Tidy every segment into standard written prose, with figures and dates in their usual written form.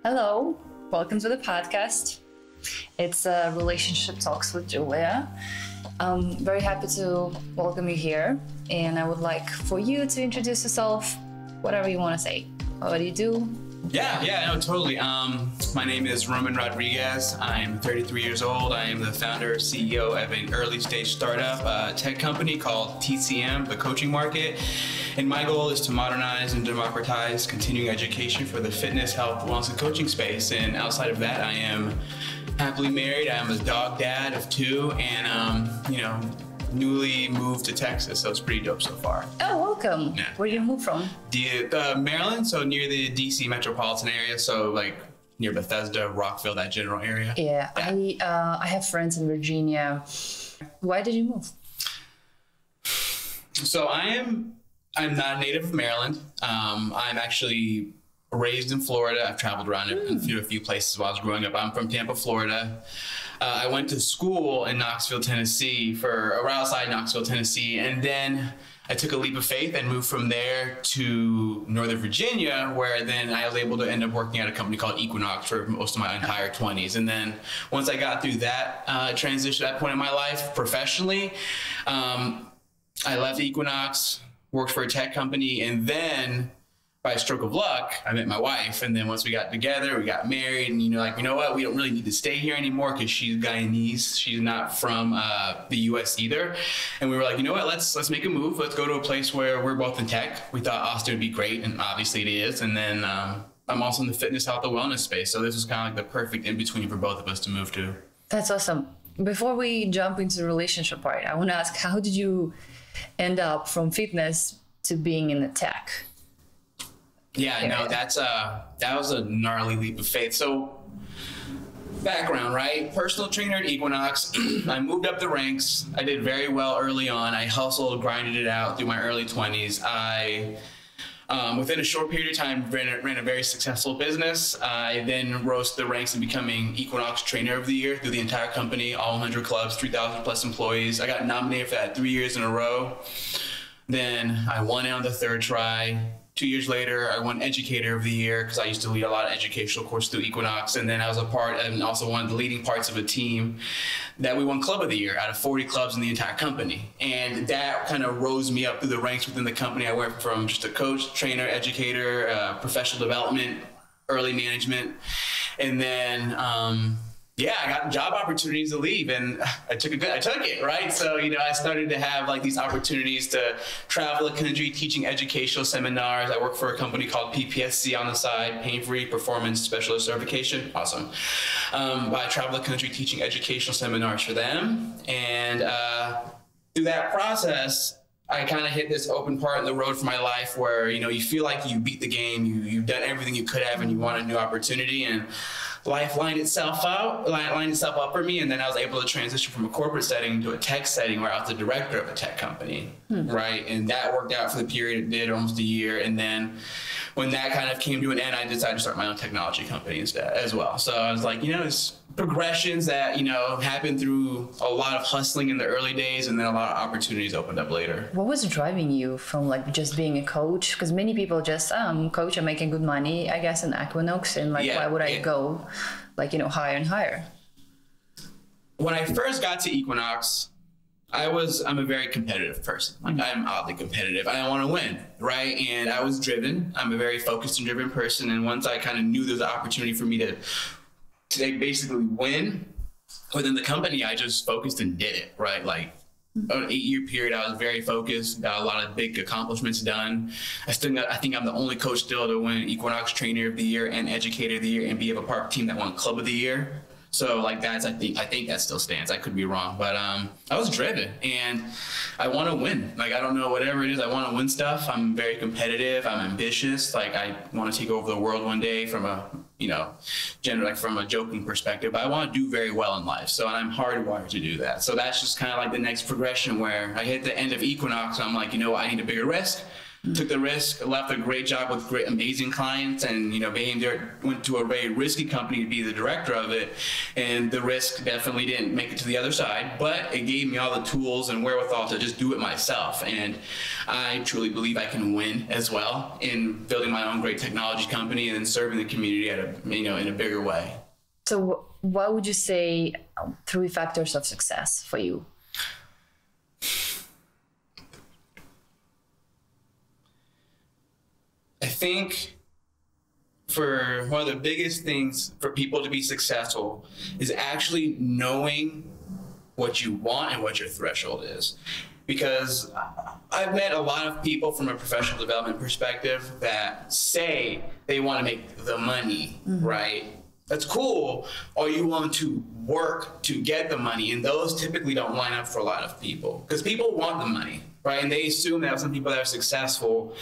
Hello, welcome to the podcast. It's Relationship Talks with Julia. I'm very happy to welcome you here, and I would like for you to introduce yourself, whatever you want to say. What do you do? Yeah, no, totally. My name is Roman Rodriguez. I'm 33 years old. I am the founder, CEO of an early stage startup tech company called TCM, the coaching market. And my goal is to modernize and democratize continuing education for the fitness, health, wellness, and coaching space. And outside of that, I am happily married. I am a dog dad of 2, and newly moved to Texas, so it's pretty dope so far. Oh, welcome. Yeah. Where did you move from? Maryland, so near the DC metropolitan area, so like near Bethesda, Rockville, that general area. Yeah. I have friends in Virginia. Why did you move? So I'm not a native of Maryland. I'm actually raised in Florida. I've traveled around a few places while I was growing up. I'm from Tampa, Florida. I went to school in Knoxville, Tennessee, outside Knoxville, Tennessee, and then I took a leap of faith and moved from there to Northern Virginia, where then I was able to end up working at a company called Equinox for most of my entire 20s. And then once I got through that transition, that point in my life professionally, I left Equinox, worked for a tech company, and then by a stroke of luck, I met my wife. And then once we got together, we got married, and you know what? We don't really need to stay here anymore because she's Guyanese. She's not from the US either. And we were like, you know what? Let's make a move. Let's go to a place where we're both in tech. We thought Austin would be great, and obviously it is. And then I'm also in the fitness, health, and wellness space. So this was kind of like the perfect in-between for both of us to move to. That's awesome. Before we jump into the relationship part, I want to ask, how did you end up from fitness to being in the tech? Yeah, no, that was a gnarly leap of faith. So background, right? Personal trainer at Equinox. I moved up the ranks. I did very well early on. I hustled, grinded it out through my early 20s. I, within a short period of time, ran a very successful business. I then rose to the ranks in becoming Equinox Trainer of the Year through the entire company, all 100 clubs, 3,000 plus employees. I got nominated for that 3 years in a row. Then I won it on the third try. 2 years later, I won Educator of the Year because I used to lead a lot of educational courses through Equinox. And then I was a part and also one of the leading parts of a team that we won Club of the Year out of 40 clubs in the entire company. And that kind of rose me up through the ranks within the company. I went from just a coach, trainer, educator, professional development, early management. And then, I got job opportunities to leave, and I took it, right? So, I started to have like these opportunities to travel the country, teaching educational seminars. I work for a company called PPSC on the side, Pain-Free Performance Specialist Certification. Awesome. I travel the country teaching educational seminars for them. And through that process, I kind of hit this open part in the road for my life where, you feel like you beat the game, you've done everything you could have, and you want a new opportunity. And life lined itself up for me, and then I was able to transition from a corporate setting to a tech setting where I was the director of a tech company, right? And that worked out for the period it did, almost a year. And then when that kind of came to an end, I decided to start my own technology company instead as well. So I was like, it's progressions that, happened through a lot of hustling in the early days, and then a lot of opportunities opened up later. What was driving you from like just being a coach? Because many people just, coach, I'm making good money, I guess, in Equinox, and why would I go higher and higher? When I first got to Equinox, I'm a very competitive person. I'm oddly competitive. I want to win, right? And I was driven. I'm a very focused and driven person. And once I kind of knew there was an opportunity for me to basically win within the company, I just focused and did it, right? Like an 8-year period, I was very focused, got a lot of big accomplishments done. I think I'm the only coach still to win Equinox Trainer of the Year and Educator of the Year and be a part of a team that won Club of the Year. So I think that still stands. I could be wrong, but I was driven, and I want to win. I don't know, whatever it is, I want to win stuff. I'm very competitive. I'm ambitious. I want to take over the world one day from a from a joking perspective, but I want to do very well in life. So, and I'm hardwired to do that. So that's just kind of like the next progression where I hit the end of Equinox. And I'm like, I need a bigger risk. took the risk, left a great job with great, amazing clients, and went to a very risky company to be the director of it. And the risk definitely didn't make it to the other side, but it gave me all the tools and wherewithal to just do it myself. And I truly believe I can win as well in building my own great technology company and then serving the community in a bigger way. So, what would you say 3 factors of success for you? I think for one of the biggest things for people to be successful is actually knowing what you want and what your threshold is. Because I've met a lot of people from a professional development perspective that say they want to make the money, right? That's cool. Or you want to work to get the money. And those typically don't line up for a lot of people because people want the money, right? And they assume that some people that are successful,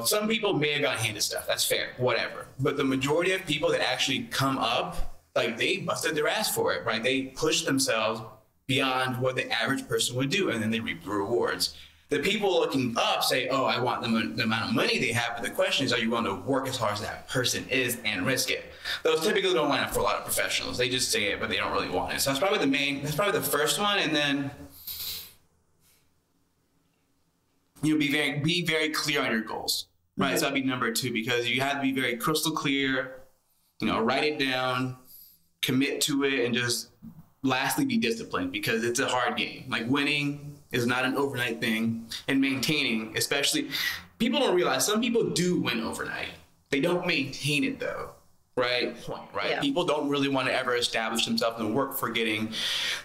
some people may have gotten handed stuff. That's fair, whatever. But the majority of people that actually come up, like they busted their ass for it, right? They pushed themselves beyond what the average person would do, and then they reap the rewards. The people looking up say, oh, I want the amount of money they have, but the question is, are you willing to work as hard as that person is and risk it? Those typically don't line up for a lot of professionals. They just say it, but they don't really want it. So that's probably the first one, and then be very clear on your goals, right? So that'd be number 2, because you have to be very crystal clear, write it down, commit to it, and just lastly, be disciplined, because it's a hard game. Like winning is not an overnight thing, and maintaining, especially, people don't realize some people do win overnight. They don't maintain it though. Right? Yeah. People don't really want to ever establish themselves and work for getting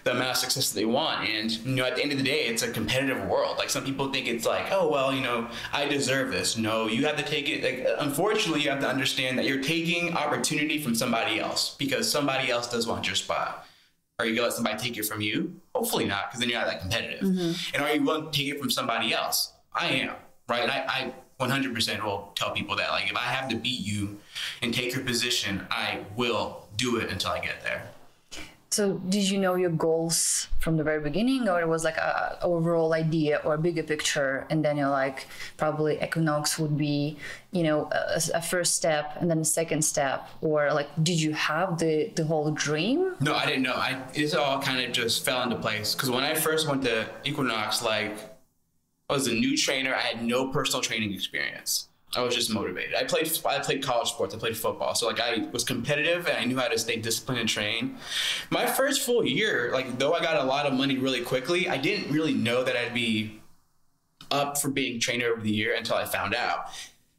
the amount of success that they want. And, at the end of the day, it's a competitive world. Like some people think it's like, oh, well, I deserve this. No, you have to take it. Like, unfortunately, you have to understand that you're taking opportunity from somebody else because somebody else does want your spot. Are you going to let somebody take it from you? Hopefully not, because then you're not that competitive. And are you willing to take it from somebody else? I am, right? And I 100% will tell people that, like, if I have to beat you and take your position, I will do it until I get there. So did you know your goals from the very beginning, or it was like a overall idea or a bigger picture, and then you're like, probably Equinox would be, a first step and then a second step, or like, did you have the whole dream? No, I didn't know. It all kind of just fell into place, because when I first went to Equinox, like, I was a new trainer. I had no personal training experience. I was just motivated. I played college sports. I played football. So like I was competitive and I knew how to stay disciplined and train. My first full year, like though I got a lot of money really quickly, I didn't really know that I'd be up for being trainer of the year until I found out.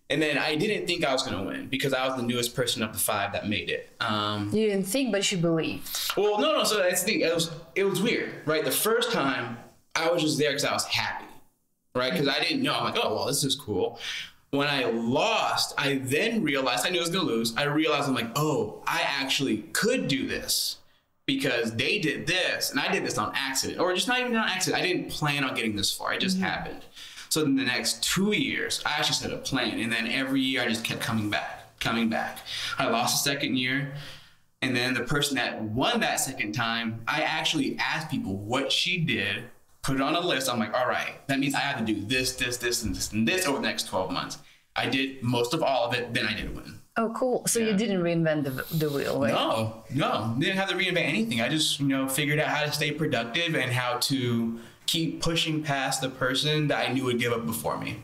And then I didn't think I was going to win because I was the newest person of the 5 that made it. You didn't think, but you believed. Well, no. So that's the thing. It was weird, right? The first time I was just there because I was happy. Right? Because I didn't know. I'm like, oh, well, this is cool. When I lost, I then realized, I knew I was going to lose. I realized, I'm like, oh, I actually could do this because they did this and I did this on accident, or just not even on accident. I didn't plan on getting this far. It just happened. So in the next 2 years, I actually set a plan. And then every year I just kept coming back. I lost the second year. And then the person that won that second time, I actually asked people what she did, put it on a list. I'm like, all right, that means I have to do this, and this over the next 12 months. I did most of all of it, then I did win. Oh, cool. So you didn't reinvent the wheel, right? No. Didn't have to reinvent anything. I just, figured out how to stay productive and how to keep pushing past the person that I knew would give up before me.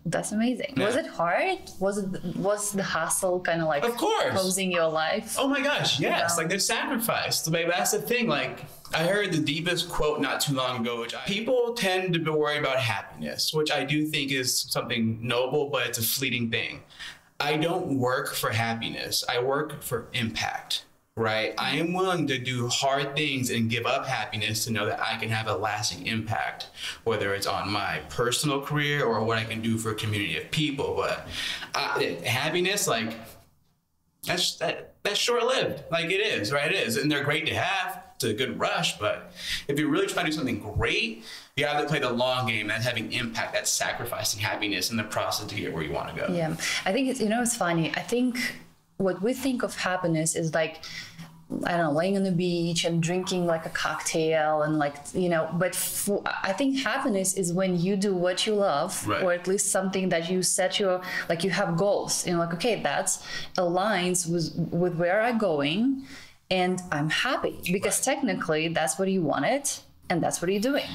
That's amazing. Yeah. Was it hard? Was the hustle kind of like, of course, posing your life? Oh my gosh, yes. Like there's sacrifice. That's the thing. Like I heard the deepest quote not too long ago, people tend to be worried about happiness, which I do think is something noble, but it's a fleeting thing. I don't work for happiness. I work for impact. Right? I am willing to do hard things and give up happiness to know that I can have a lasting impact, whether it's on my personal career or what I can do for a community of people. But happiness, like, that's short-lived. Like it is, right? It is. And they're great to have. It's a good rush. but if you're really trying to do something great, you have to play the long game. That's having impact. That's sacrificing happiness in the process to get where you want to go. Yeah. I think it's funny. I think what we think of happiness is like I don't know, laying on the beach and drinking like a cocktail and like, you know, but I think happiness is when you do what you love, right. or at least something that you set your, like you have goals, you know, like, okay, that's aligns with where I'm going and I'm happy because right. technically that's what you wanted and that's what you're doing.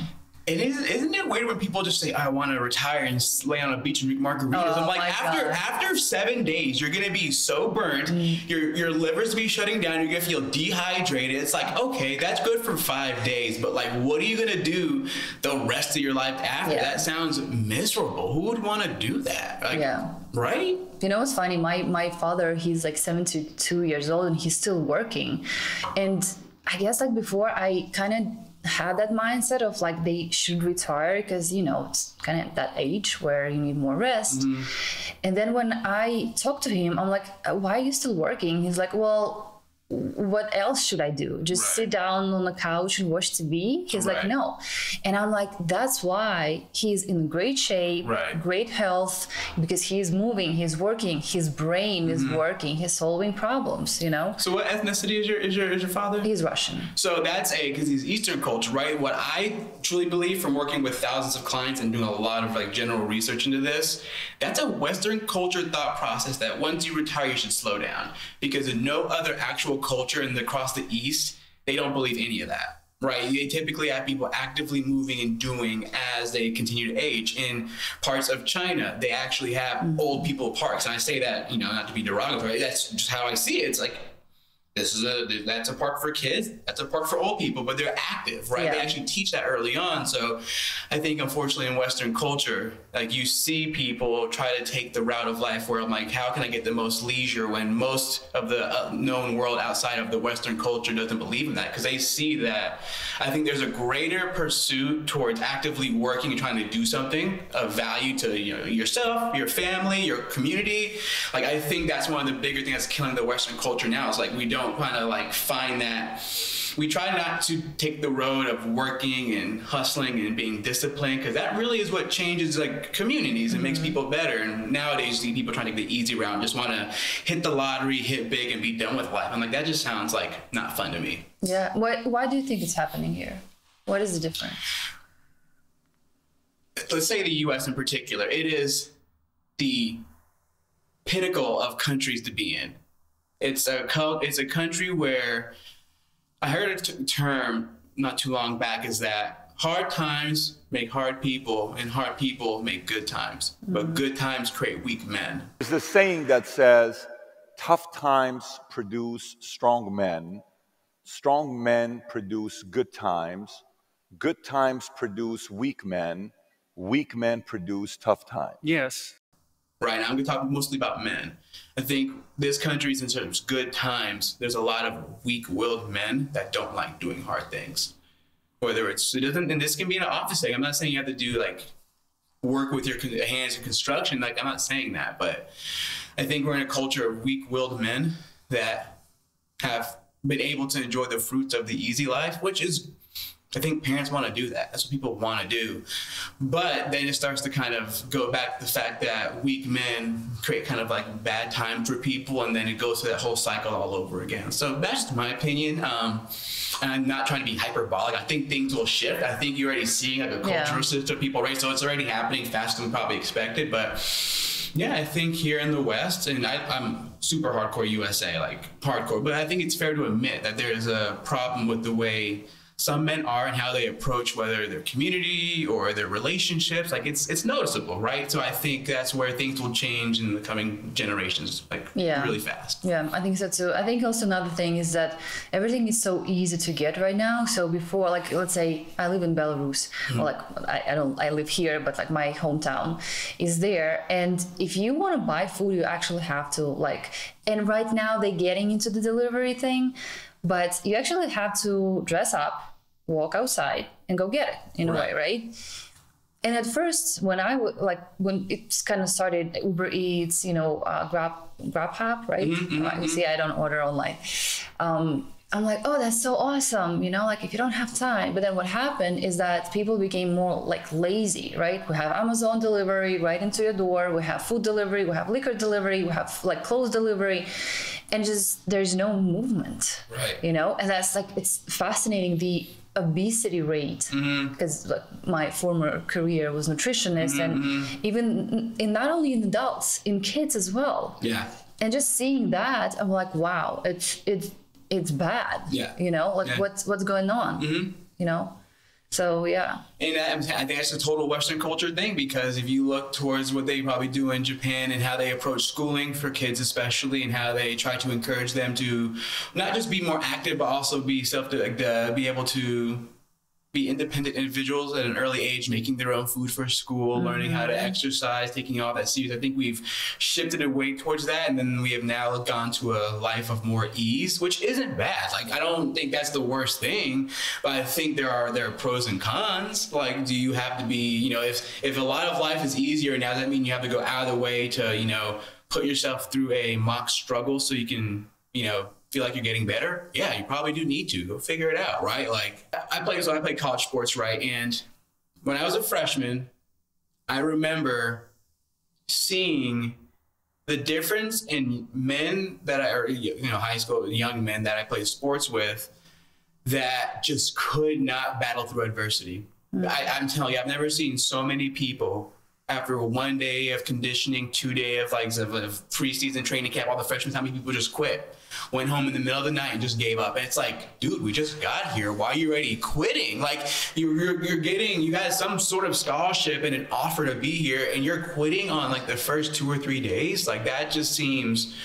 Isn't it weird when people just say, I want to retire and lay on a beach and drink margaritas? I'm like, after 7 days, you're going to be so burnt. Your liver's going to be shutting down. You're going to feel dehydrated. It's like, okay, that's good for 5 days. But like, what are you going to do the rest of your life after? That sounds miserable. Who would want to do that? Like, right? You know, it's funny. My father, he's like 72 years old and he's still working. And I guess like before I kind of had that mindset of like they should retire because, you know, it's kind of that age where you need more rest. And then when I talked to him, I'm like, why are you still working? He's like, well, what else should I do? Just sit down on the couch and watch TV? He's like, no. And I'm like, that's why he's in great shape, great health, because he's moving, he's working, his brain is working, he's solving problems, you know? So what ethnicity is your father? He's Russian. So that's because he's Eastern culture, right? What I truly believe from working with thousands of clients and doing a lot of like general research into this, that's a Western culture thought process that once you retire, you should slow down, because in no other actual culture and across the East, they don't believe any of that, right? They typically have people actively moving and doing as they continue to age. In parts of China, they actually have old people parks. And I say that, you know, not to be derogatory, that's just how I see it. It's like, that's a park for kids, that's a park for old people, but they're active, right? They actually teach that early on. So I think unfortunately in Western culture, like you see people try to take the route of life where I'm like, how can I get the most leisure when most of the known world outside of the Western culture doesn't believe in that? Because they see that I think there's a greater pursuit towards actively working and trying to do something of value to, you know, yourself, your family, your community. Like I think that's one of the bigger things that's killing the Western culture now. Is like we don't kind of like find that. We try not to take the road of working and hustling and being disciplined, because that really is what changes like communities and makes people better. And nowadays you see people trying to take the easy route, just want to hit the lottery, hit big, and be done with life. I'm like, that just sounds like not fun to me. Yeah. Why do you think it's happening here? What is the difference? Let's say the U.S. in particular. It is the pinnacle of countries to be in. It's a country where I heard a term not too long back is that hard times make hard people and hard people make good times, but good times create weak men. There's this saying that says, tough times produce strong men produce good times produce weak men produce tough times. Yes. Right now, I'm going to talk mostly about men. I think this country's in terms of good times, there's a lot of weak-willed men that don't like doing hard things. Whether and this can be an office thing. I'm not saying you have to do like work with your hands in construction. Like, I'm not saying that, but I think we're in a culture of weak-willed men that have been able to enjoy the fruits of the easy life, which is, I think parents want to do that. That's what people want to do. But then it starts to kind of go back to the fact that weak men create kind of like bad times for people, and then it goes through that whole cycle all over again. So that's just my opinion. And I'm not trying to be hyperbolic. I think things will shift. I think you're already seeing like a cultural shift of people, right? So it's already happening faster than probably expected. But yeah, I think here in the West, and I'm super hardcore USA, like hardcore, but I think it's fair to admit that there's a problem with the way some men are and how they approach whether their community or their relationships. Like it's noticeable, right? So I think that's where things will change in the coming generations, like really fast. Yeah, I think so too. I think also another thing is that everything is so easy to get right now. So before, like, let's say I live in Belarus, or like I live here, but like my hometown is there. And if you want to buy food, you actually have to like, and right now they're getting into the delivery thing, but you actually have to dress up, walk outside, and go get it in a way, right? And at first, when when it kind of started, Uber Eats, Grab Grabhub, right? You see, I don't order online. I'm like, oh, that's so awesome, you know, like if you don't have time. But then what happened is that people became more like lazy, right? We have Amazon delivery right into your door. We have food delivery. We have liquor delivery. We have like clothes delivery. And just there's no movement, right? You know, and that's like, it's fascinating, the obesity rate, because like my former career was nutritionist, and even in not only in adults, in kids as well. Yeah. And just seeing that, I'm like, wow, it's bad. Yeah. You know, like what's going on? You know. So yeah. And I think that's a total Western culture thing, because if you look towards what they probably do in Japan and how they approach schooling for kids especially, and how they try to encourage them to not just be more active, but also be be able to be independent individuals at an early age, making their own food for school, learning how to exercise, taking all that serious. I think we've shifted away towards that, and then we have now gone to a life of more ease, which isn't bad. Like, I don't think that's the worst thing, but I think there are pros and cons. Like, do you have to be, you know, if a lot of life is easier now, does that mean you have to go out of the way to, you know, put yourself through a mock struggle so you can, you know, feel like you're getting better? Yeah, you probably do need to go figure it out, right? Like I played college sports, right? And when I was a freshman, I remember seeing the difference in men that high school young men that I played sports with that just could not battle through adversity. I'm telling you, I've never seen so many people after 1 day of conditioning, 2 days of preseason training camp, all the freshmen, how many people just quit, went home in the middle of the night and just gave up. And it's like, dude, we just got here. Why are you already quitting? Like you got some sort of scholarship and an offer to be here, and you're quitting on like the first 2 or 3 days. Like, that just seems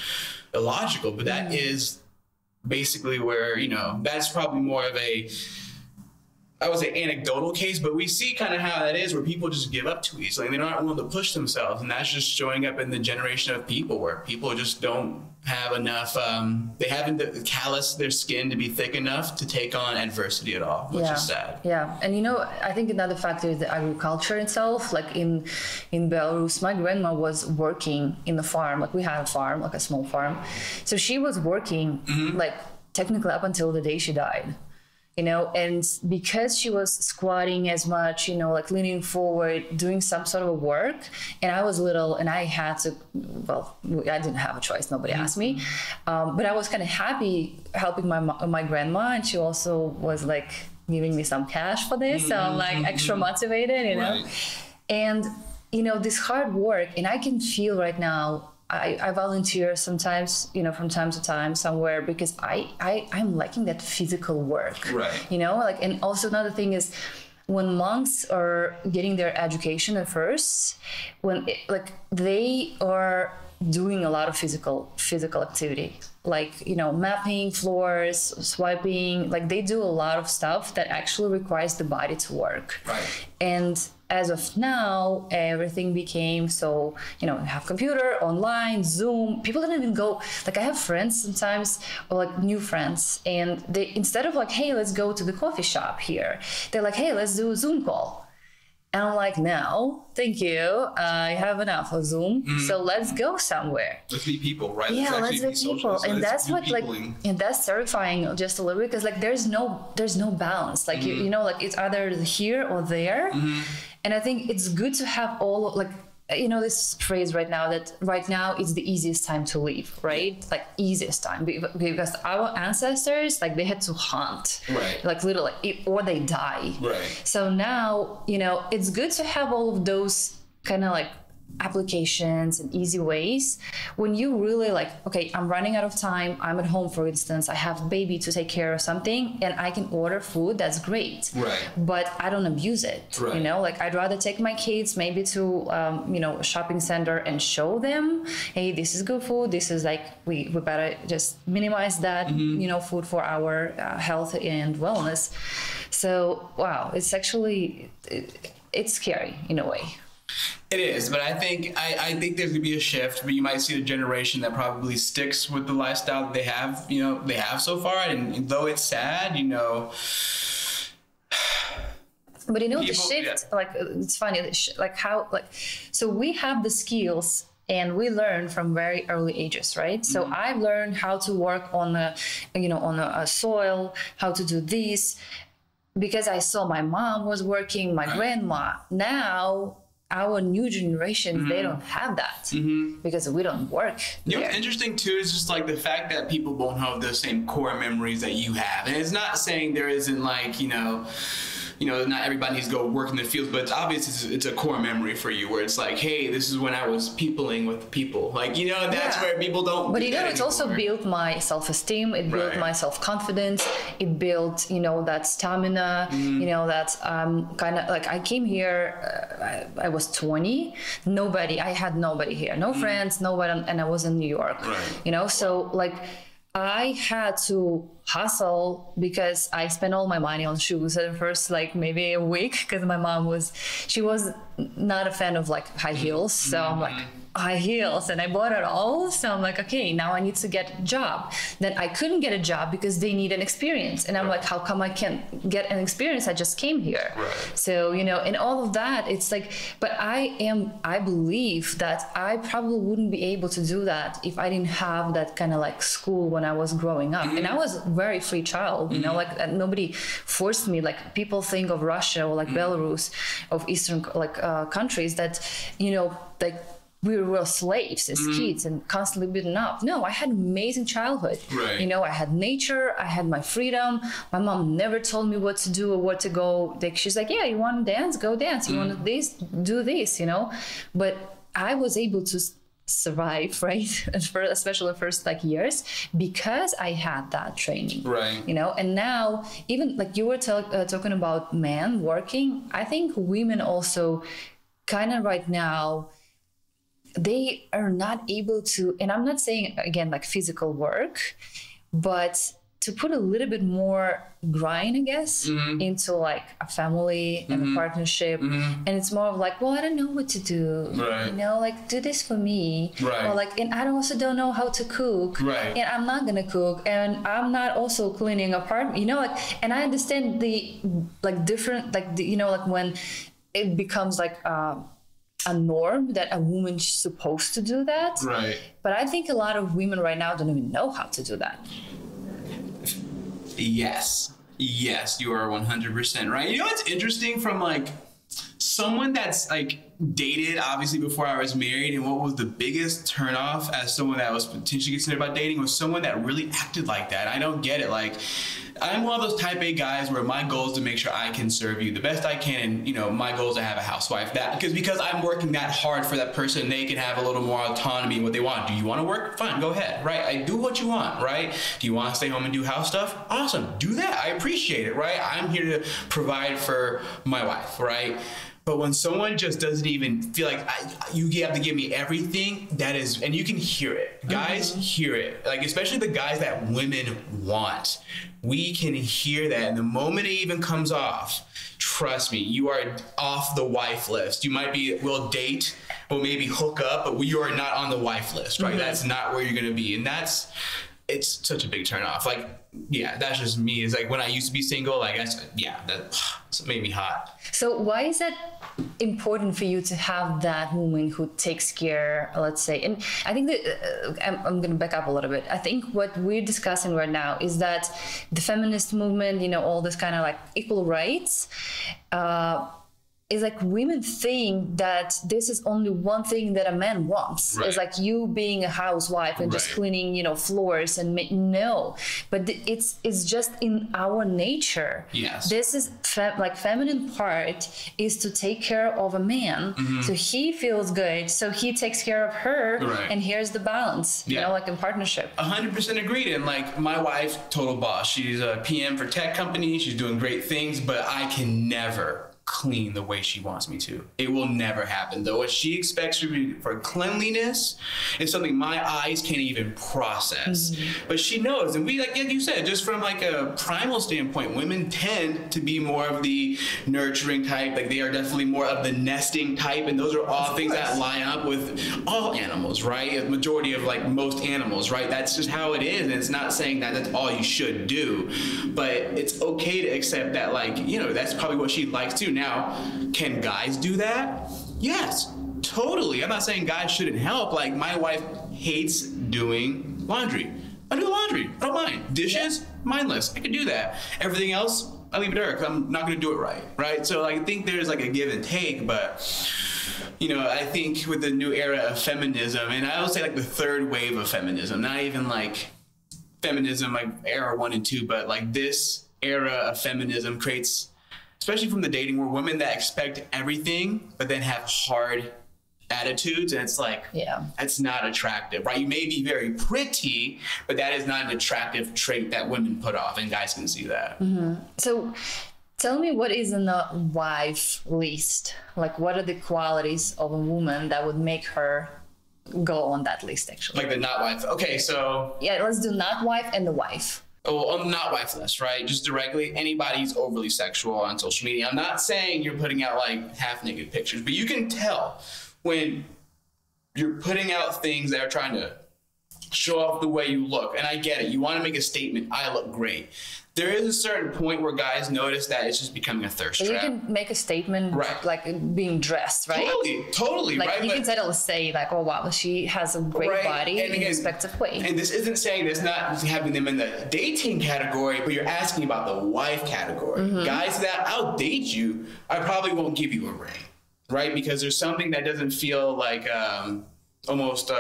illogical. But that is basically where, you know, that's probably more of I would say anecdotal case, but we see kind of how that is, where people just give up too easily and they're not willing to push themselves. And that's just showing up in the generation of people where people just don't have enough, they haven't calloused their skin to be thick enough to take on adversity at all, which is sad. Yeah. And you know, I think another factor is the agriculture itself. Like in Belarus, my grandma was working in the farm. Like we had a farm, like a small farm. So she was working like technically up until the day she died. You know, and because she was squatting as much, you know, like leaning forward, doing some sort of work, and I was little and I had to, well, I didn't have a choice. Nobody asked me. But I was kind of happy helping my grandma, and she also was like giving me some cash for this. So I'm like extra motivated, you know. And, you know, this hard work, and I can feel right now, I volunteer sometimes, you know, from time to time somewhere, because I'm liking that physical work, right? You know, like, and also another thing is when monks are getting their education at first, like they are doing a lot of physical activity, like, you know, mapping floors, swiping, like they do a lot of stuff that actually requires the body to work. Right. And as of now, everything became so, you know, you have computer, online, Zoom. People don't even go, like I have friends sometimes, or like new friends, and they, instead of like, hey, let's go to the coffee shop here, they're like, hey, let's do a Zoom call. And I'm like, no, thank you. I have enough of Zoom. So let's go somewhere. Let's meet people, right? Yeah, let's meet people. And that's what peopling. and that's terrifying just a little bit, because like there's no balance. Like, you know, like it's either here or there. And I think it's good to have all, like, you know, this phrase right now, that right now is the easiest time to live, right? Like easiest time, because our ancestors, like they had to hunt, right? Like literally, or they die, right? So now, you know, it's good to have all of those kind of like applications and easy ways when you really like, okay, I'm running out of time, I'm at home, for instance, I have a baby to take care of something, and I can order food, that's great, right? But I don't abuse it, right? You know, like I'd rather take my kids maybe to you know, a shopping center and show them, hey, this is good food, this is like, we better just minimize that, you know, food for our health and wellness. So wow, it's actually it's scary in a way. It is, but I think there's gonna be a shift. But you might see the generation that probably sticks with the lifestyle that they have, you know, they have so far. And though it's sad, you know. But you know, people, the shift, like it's funny, like how, like, so we have the skills and we learn from very early ages, right? So I learned how to work on a soil, how to do this, because I saw my mom was working, my grandma. Now our new generation, they don't have that because we don't work. You know what's interesting too is just like the fact that people won't have the same core memories that you have. And it's not saying there isn't like, not everybody needs to go work in the fields, but it's obvious it's a core memory for you where it's like, hey, this is when I was peopling with people. Like, that's where people don't. But it's also built my self-esteem. It built my self-confidence. It built, that stamina, that kind of like I came here, I was 20. I had nobody here, no friends, nobody, and I was in New York, so like, I had to hustle because I spent all my money on shoes at first, like maybe a week, because my mom she was not a fan of like high heels. So I'm like, high heels, and I bought it all. So I'm like, okay, now I need to get a job. Then I couldn't get a job because they need an experience. And I'm like, how come I can't get an experience? I just came here. So, and all of that, it's like, but I believe that I probably wouldn't be able to do that if I didn't have that kind of like school when I was growing up. And I was a very free child, like nobody forced me. Like people think of Russia or like Belarus, of Eastern countries that, like, we were slaves as kids and constantly beaten up. No, I had an amazing childhood. I had nature, I had my freedom. My mom never told me what to do or where to go. Like, she's like, yeah, you want to dance? Go dance. You want this? Do this, But I was able to survive, right? Especially the first like years, because I had that training, and now even like you were talking about men working, I think women also kind of right now, they are not able to, and I'm not saying again like physical work, but to put a little bit more grind, I guess, into like a family and a partnership. And it's more of like, well, I don't know what to do, like do this for me, or like, and I also don't know how to cook, and I'm not gonna cook, and I'm not also cleaning apartment, like, and I understand the like different, like the, like when it becomes like a norm that a woman's supposed to do that, but I think a lot of women right now don't even know how to do that. Yes, you are 100% right. You know what's interesting from like someone that's like dated obviously before I was married, and what was the biggest turnoff as someone that was potentially considered about dating was someone that really acted like that. I don't get it. Like, I'm one of those type A guys where my goal is to make sure I can serve you the best I can, and my goal is to have a housewife. That because I'm working that hard for that person, they can have a little more autonomy in what they want. Do you want to work? Fine, go ahead, right? I do what you want, right? Do you want to stay home and do house stuff? Awesome, do that. I appreciate it, right? I'm here to provide for my wife, right? But when someone just doesn't even feel like you have to give me everything, that is, and you can hear it. Guys hear it. Like, especially the guys that women want. We can hear that. And the moment it even comes off, trust me, you are off the wife list. You might be, we'll date, we'll maybe hook up, but you are not on the wife list, right? That's not where you're going to be. And it's such a big turn off. Like, yeah, that's just me. It's like when I used to be single, like, that made me hot. So why is that important for you to have that woman who takes care, let's say, and I think that I'm going to back up a little bit. I think what we're discussing right now is that the feminist movement, all this kind of like equal rights, is like women think that this is only one thing that a man wants. It's like you being a housewife and just cleaning, floors and no, but it's just in our nature. This is like feminine part is to take care of a man, so he feels good, so he takes care of her, and here's the balance. Like in partnership. 100% agreed. And like my wife, total boss. She's a PM for tech company. She's doing great things, but I can never clean the way she wants me to. It will never happen. Though what she expects for cleanliness is something my eyes can't even process. But she knows, and we, like you said, just from like a primal standpoint, women tend to be more of the nurturing type. Like they are definitely more of the nesting type, and those are all things that line up with all animals, right? A majority of like most animals, right? That's just how it is, and it's not saying that that's all you should do, but it's okay to accept that, like, that's probably what she likes too. Now, can guys do that? Yes. Totally. I'm not saying guys shouldn't help. Like, my wife hates doing laundry. I do laundry. I don't mind. Dishes, mindless. I can do that. Everything else, I leave it to her because I'm not going to do it right? So I think there's like a give and take, but I think with the new era of feminism, and I would say like the third wave of feminism, not even like feminism like era 1 and 2, but like this era of feminism creates, especially from the dating world, women that expect everything but then have hard attitudes, and it's like, that's not attractive, right? You may be very pretty, but that is not an attractive trait that women put off, and guys can see that. So tell me, what is in the wife list? Like, what are the qualities of a woman that would make her go on that list, actually? Like the not wife. Okay, so... Yeah, let's do not wife and the wife. Oh, on the not wife list, right? Just directly, anybody who's overly sexual on social media. I'm not saying you're putting out like half-naked pictures, but you can tell when you're putting out things that are trying to show off the way you look. And I get it. You want to make a statement. I look great. There is a certain point where guys notice that it's just becoming a thirst trap. You can make a statement, right, like being dressed, right? Totally, like, right? You can totally say like, oh wow, she has a great body in a respective way. And this isn't saying that's not having them in the dating category, but you're asking about the wife category. Guys that I'll date you, I probably won't give you a ring, right? Because there's something that doesn't feel like almost...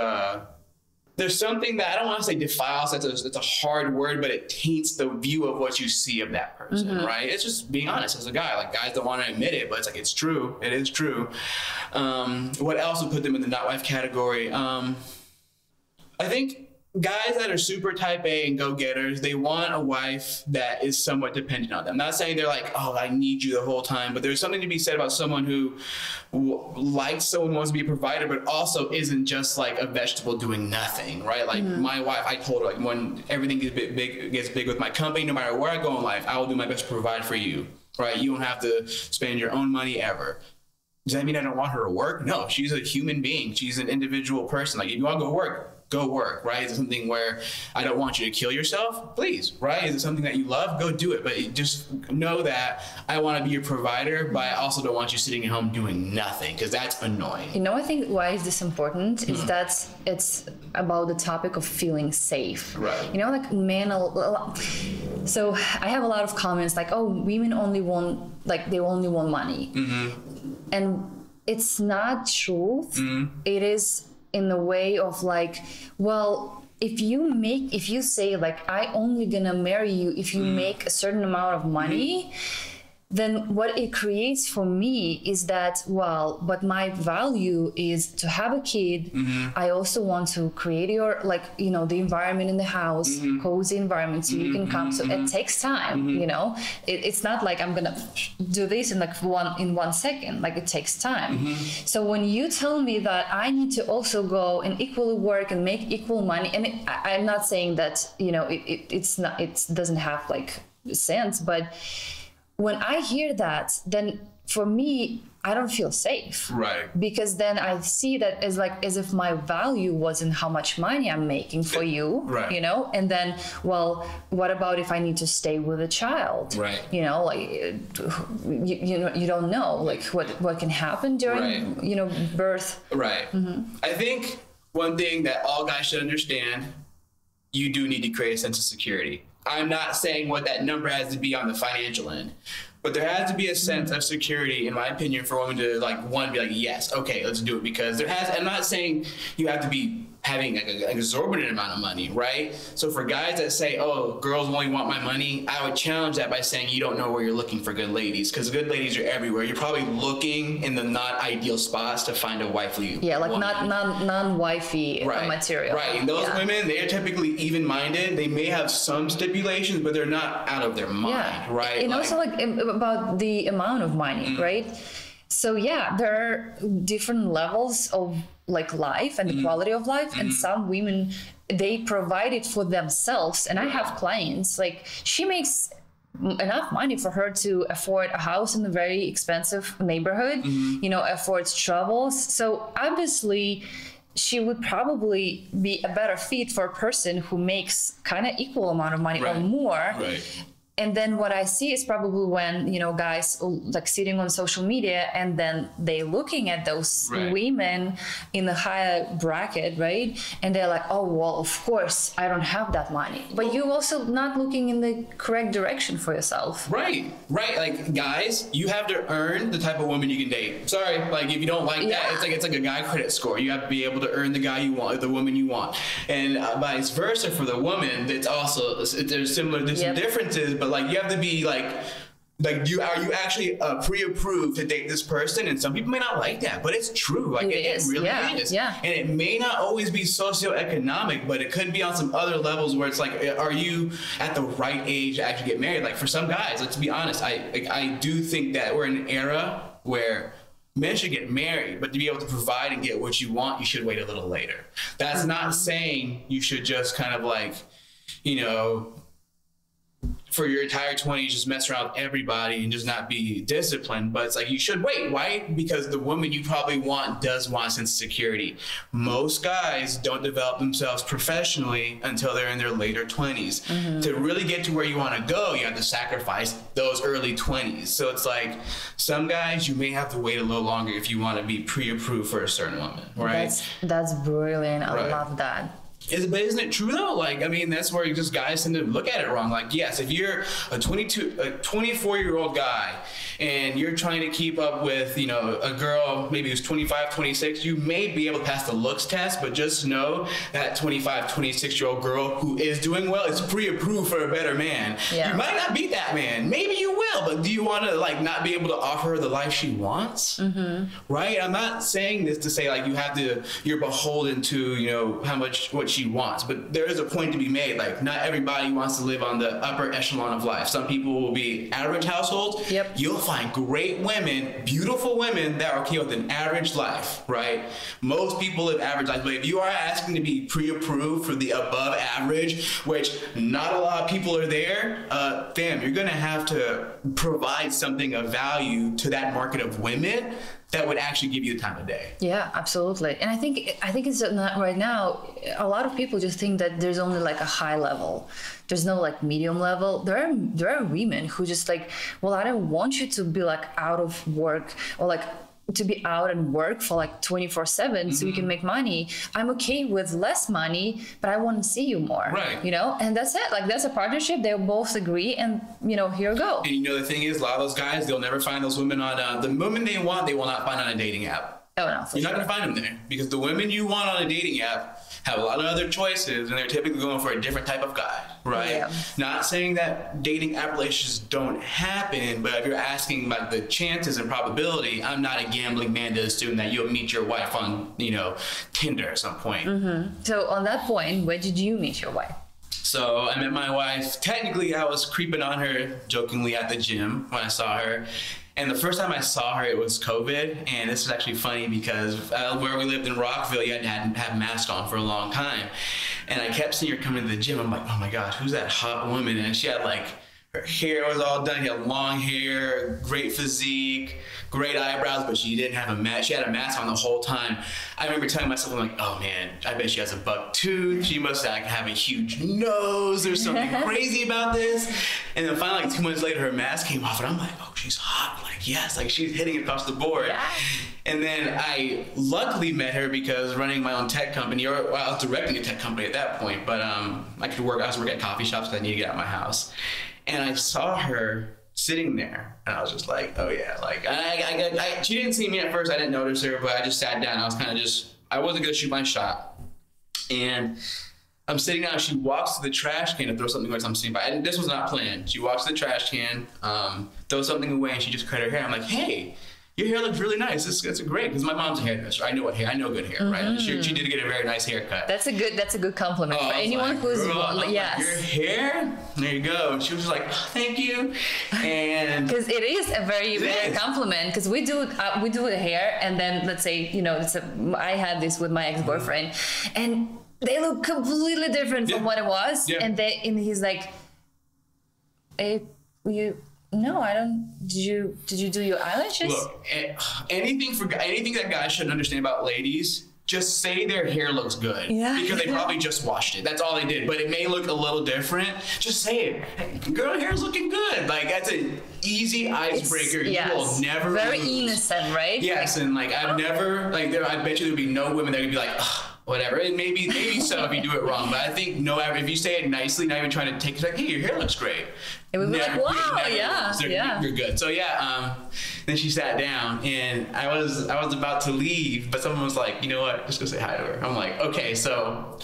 there's something that I don't want to say defiles. It's a hard word, but it taints the view of what you see of that person, right? It's just being honest as a guy. Like, guys don't want to admit it, but it's like, it's true. It is true. What else would put them in the not wife category? I think guys that are super type A and go-getters, they want a wife that is somewhat dependent on them. Not saying they're like, oh, I need you the whole time, but there's something to be said about someone who likes someone, wants to be a provider, but also isn't just like a vegetable doing nothing, right? Like my wife, I told her, like, when everything gets big with my company, no matter where I go in life, I will do my best to provide for you, right? You don't have to spend your own money ever. Does that mean I don't want her to work? No, she's a human being. She's an individual person. Like, if you want to go work, right? Is it something where I don't want you to kill yourself? Please, right? Is it something that you love? Go do it. But just know that I want to be your provider, but I also don't want you sitting at home doing nothing, because that's annoying. I think why is this important is that it's about the topic of feeling safe. Right. Like men, so I have a lot of comments like, oh, women only want, like, they only want money. And it's not truth. It is in the way of like, well, if you say like, I only gonna marry you if you make a certain amount of money, then what it creates for me is that, well, but my value is to have a kid. I also want to create your, like, the environment in the house, cozy environment, so you can come. So it takes time, it's not like I'm gonna do this in like one second. Like, it takes time. So when you tell me that I need to also go and equally work and make equal money, and I'm not saying that it doesn't have like sense, but when I hear that, then for me, I don't feel safe. Right. Because then I see that as if my value was in how much money I'm making for you, right, and then, well, what about if I need to stay with a child? Right. Like, you don't know, like, what can happen during, birth. Right. I think one thing that all guys should understand, you do need to create a sense of security. I'm not saying what that number has to be on the financial end, but there has to be a sense of security, in my opinion, for women to be like, yes, okay, let's do it. Because I'm not saying you have to be having like an exorbitant amount of money, right? So for guys that say, oh, girls only want my money, I would challenge that by saying you don't know where you're looking for good ladies, because good ladies are everywhere. You're probably looking in the not ideal spots to find a wifely woman. non-wifey material. Right, and those women, they are typically even-minded. They may have some stipulations, but they're not out of their mind, right? And also about the amount of money, right? So there are different levels of like life and the quality of life, and some women, they provide it for themselves. And I have clients, like, she makes enough money for her to afford a house in a very expensive neighborhood, affords travels. So obviously she would probably be a better fit for a person who makes kind of equal amount of money or more. Right. And then what I see is probably when, you know, guys like sitting on social media and then they looking at those women in the higher bracket, right? And they're like, oh, well, of course, I don't have that money. But you also not looking in the correct direction for yourself. Right. Like, guys, you have to earn the type of woman you can date. Sorry, like, if you don't like that, it's like a guy credit score. You have to be able to earn the guy you want, the woman you want. And vice versa for the woman, it's also, there's some differences, but like, you have to be like are you actually pre-approved to date this person? And some people may not like that, but it's true. Like it really is. Yeah. And it may not always be socioeconomic, but it could be on some other levels where it's like, are you at the right age to actually get married? Like for some guys, let's be honest, I do think that we're in an era where men should get married, but to be able to provide and get what you want, you should wait a little later. That's not saying you should just kind of like, you know, for your entire 20s, just mess around with everybody and just not be disciplined. But it's like, you should wait. Why? Because the woman you probably want does want a sense of security. Most guys don't develop themselves professionally until they're in their later 20s. To really get to where you want to go, you have to sacrifice those early 20s. So it's like, some guys, you may have to wait a little longer if you want to be pre-approved for a certain woman, right? That's brilliant. I love that. But isn't it true though? Like, I mean, that's where just guys tend to look at it wrong. Like, yes, if you're a 24-year-old guy and you're trying to keep up with, you know, a girl maybe who's 25, 26, you may be able to pass the looks test, but just know that 25, 26-year-old girl who is doing well is pre-approved for a better man. You might not be that man. Maybe you will, but do you want to like not be able to offer her the life she wants? Right? I'm not saying this to say like you're beholden to, you know, what she wants, but there is a point to be made. Like, not everybody wants to live on the upper echelon of life. Some people will be average households. You'll find great women, beautiful women that are okay with an average life, right? Most people live average lives, but if you are asking to be pre-approved for the above average, which not a lot of people are there, fam, you're gonna have to provide something of value to that market of women that would actually give you the time of day. Yeah, absolutely. And I think it's not right now, a lot of people just think that there's only like a high level. There's no like medium level. There are women who just like, well, I don't want you to be like out of work or like to be out and work for like 24/7 so you can make money. I'm okay with less money, but I want to see you more. Right. You know, and that's it. Like, that's a partnership. They both agree, and you know, here we go. And you know, the thing is, a lot of those guys, they'll never find those women on the women they want. They will not find on a dating app. Oh no, you're not going to find them there, because the women you want on a dating app have a lot of other choices, and they're typically going for a different type of guy, right? Not saying that dating app relationships don't happen, but if you're asking about the chances and probability, I'm not a gambling man to assume that you'll meet your wife on, you know, Tinder at some point. So on that point, where did you meet your wife? So I met my wife, technically I was creeping on her jokingly at the gym when I saw her. And the first time I saw her, it was COVID. And this is actually funny because where we lived in Rockville, you had to have masks on for a long time. And I kept seeing her coming to the gym. I'm like, oh my gosh, who's that hot woman? And she had like, her hair was all done. She had long hair, great physique, great eyebrows, but she didn't have a mask. She had a mask on the whole time. I remember telling myself, I'm like, oh man, I bet she has a buck tooth. She must like have a huge nose. There's something crazy about this. And then finally, like 2 months later, her mask came off, and I'm like, oh, she's hot. Like, yes, like she's hitting across the board. And then I luckily met her because running my own tech company, or I was directing a tech company at that point, but I was working at coffee shops because I needed to get out of my house. And I saw her sitting there, and I was just like, oh yeah, like she didn't see me at first. I didn't notice her, but I just sat down. I was kind of I wasn't gonna shoot my shot, and I'm sitting down. She walks to the trash can to throw something away. I'm sitting by, and this was not planned. She walks to the trash can, throws something away, and she just cut her hair. I'm like, hey, your hair looks really nice. It's great, because my mom's a hairdresser. I know good hair, right? She did get a very nice haircut. That's a good compliment for anyone who's like, your hair. There you go. And she was like, oh, thank you, and because it is a very compliment. Because we do the hair, and then let's say, you know, I had this with my ex-boyfriend, and they look completely different from what it was, and he's like, hey, no, I don't. Did you do your eyelashes? Look, anything that guys should understand about ladies, just say their hair looks good. Yeah. Because they probably just washed it. That's all they did. But it may look a little different. Just say it. Hey, girl, hair's looking good. Like, that's an easy icebreaker. You will never very lose. Innocent, right? Yes, and like I've never, like I bet you there'd be no women that would be like, ugh, whatever. And maybe so if you do it wrong. But I think if you say it nicely, not even trying to take it, like, hey, your hair looks great. It would be like, wow, You're good. So then she sat down, and I was about to leave, but someone was like, you know what, just go say hi to her. I'm like, okay, so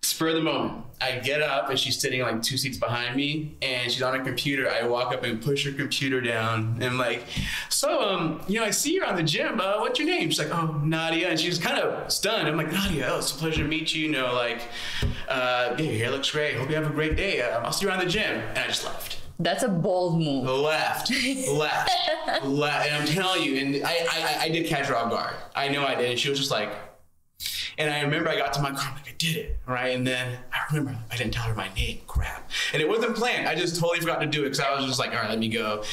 spur of the moment. I get up, and she's sitting like 2 seats behind me, and she's on a computer. I walk up and push her computer down, and I'm like, so, I see you're on the gym. What's your name? She's like, oh, Nadia. And she's kind of stunned. I'm like, Nadia, it's a pleasure to meet you. Yeah, your hair looks great. Hope you have a great day. I'll see you around the gym. And I just left. That's a bold move. Left. And I'm telling you, and I did catch her off guard. I know I did. And she was just like, and I remember I got to my car, I'm like, I did it, right? And then I remember I didn't tell her my name, crap. And it wasn't planned. I just totally forgot to do it because I was just like, all right, let me go.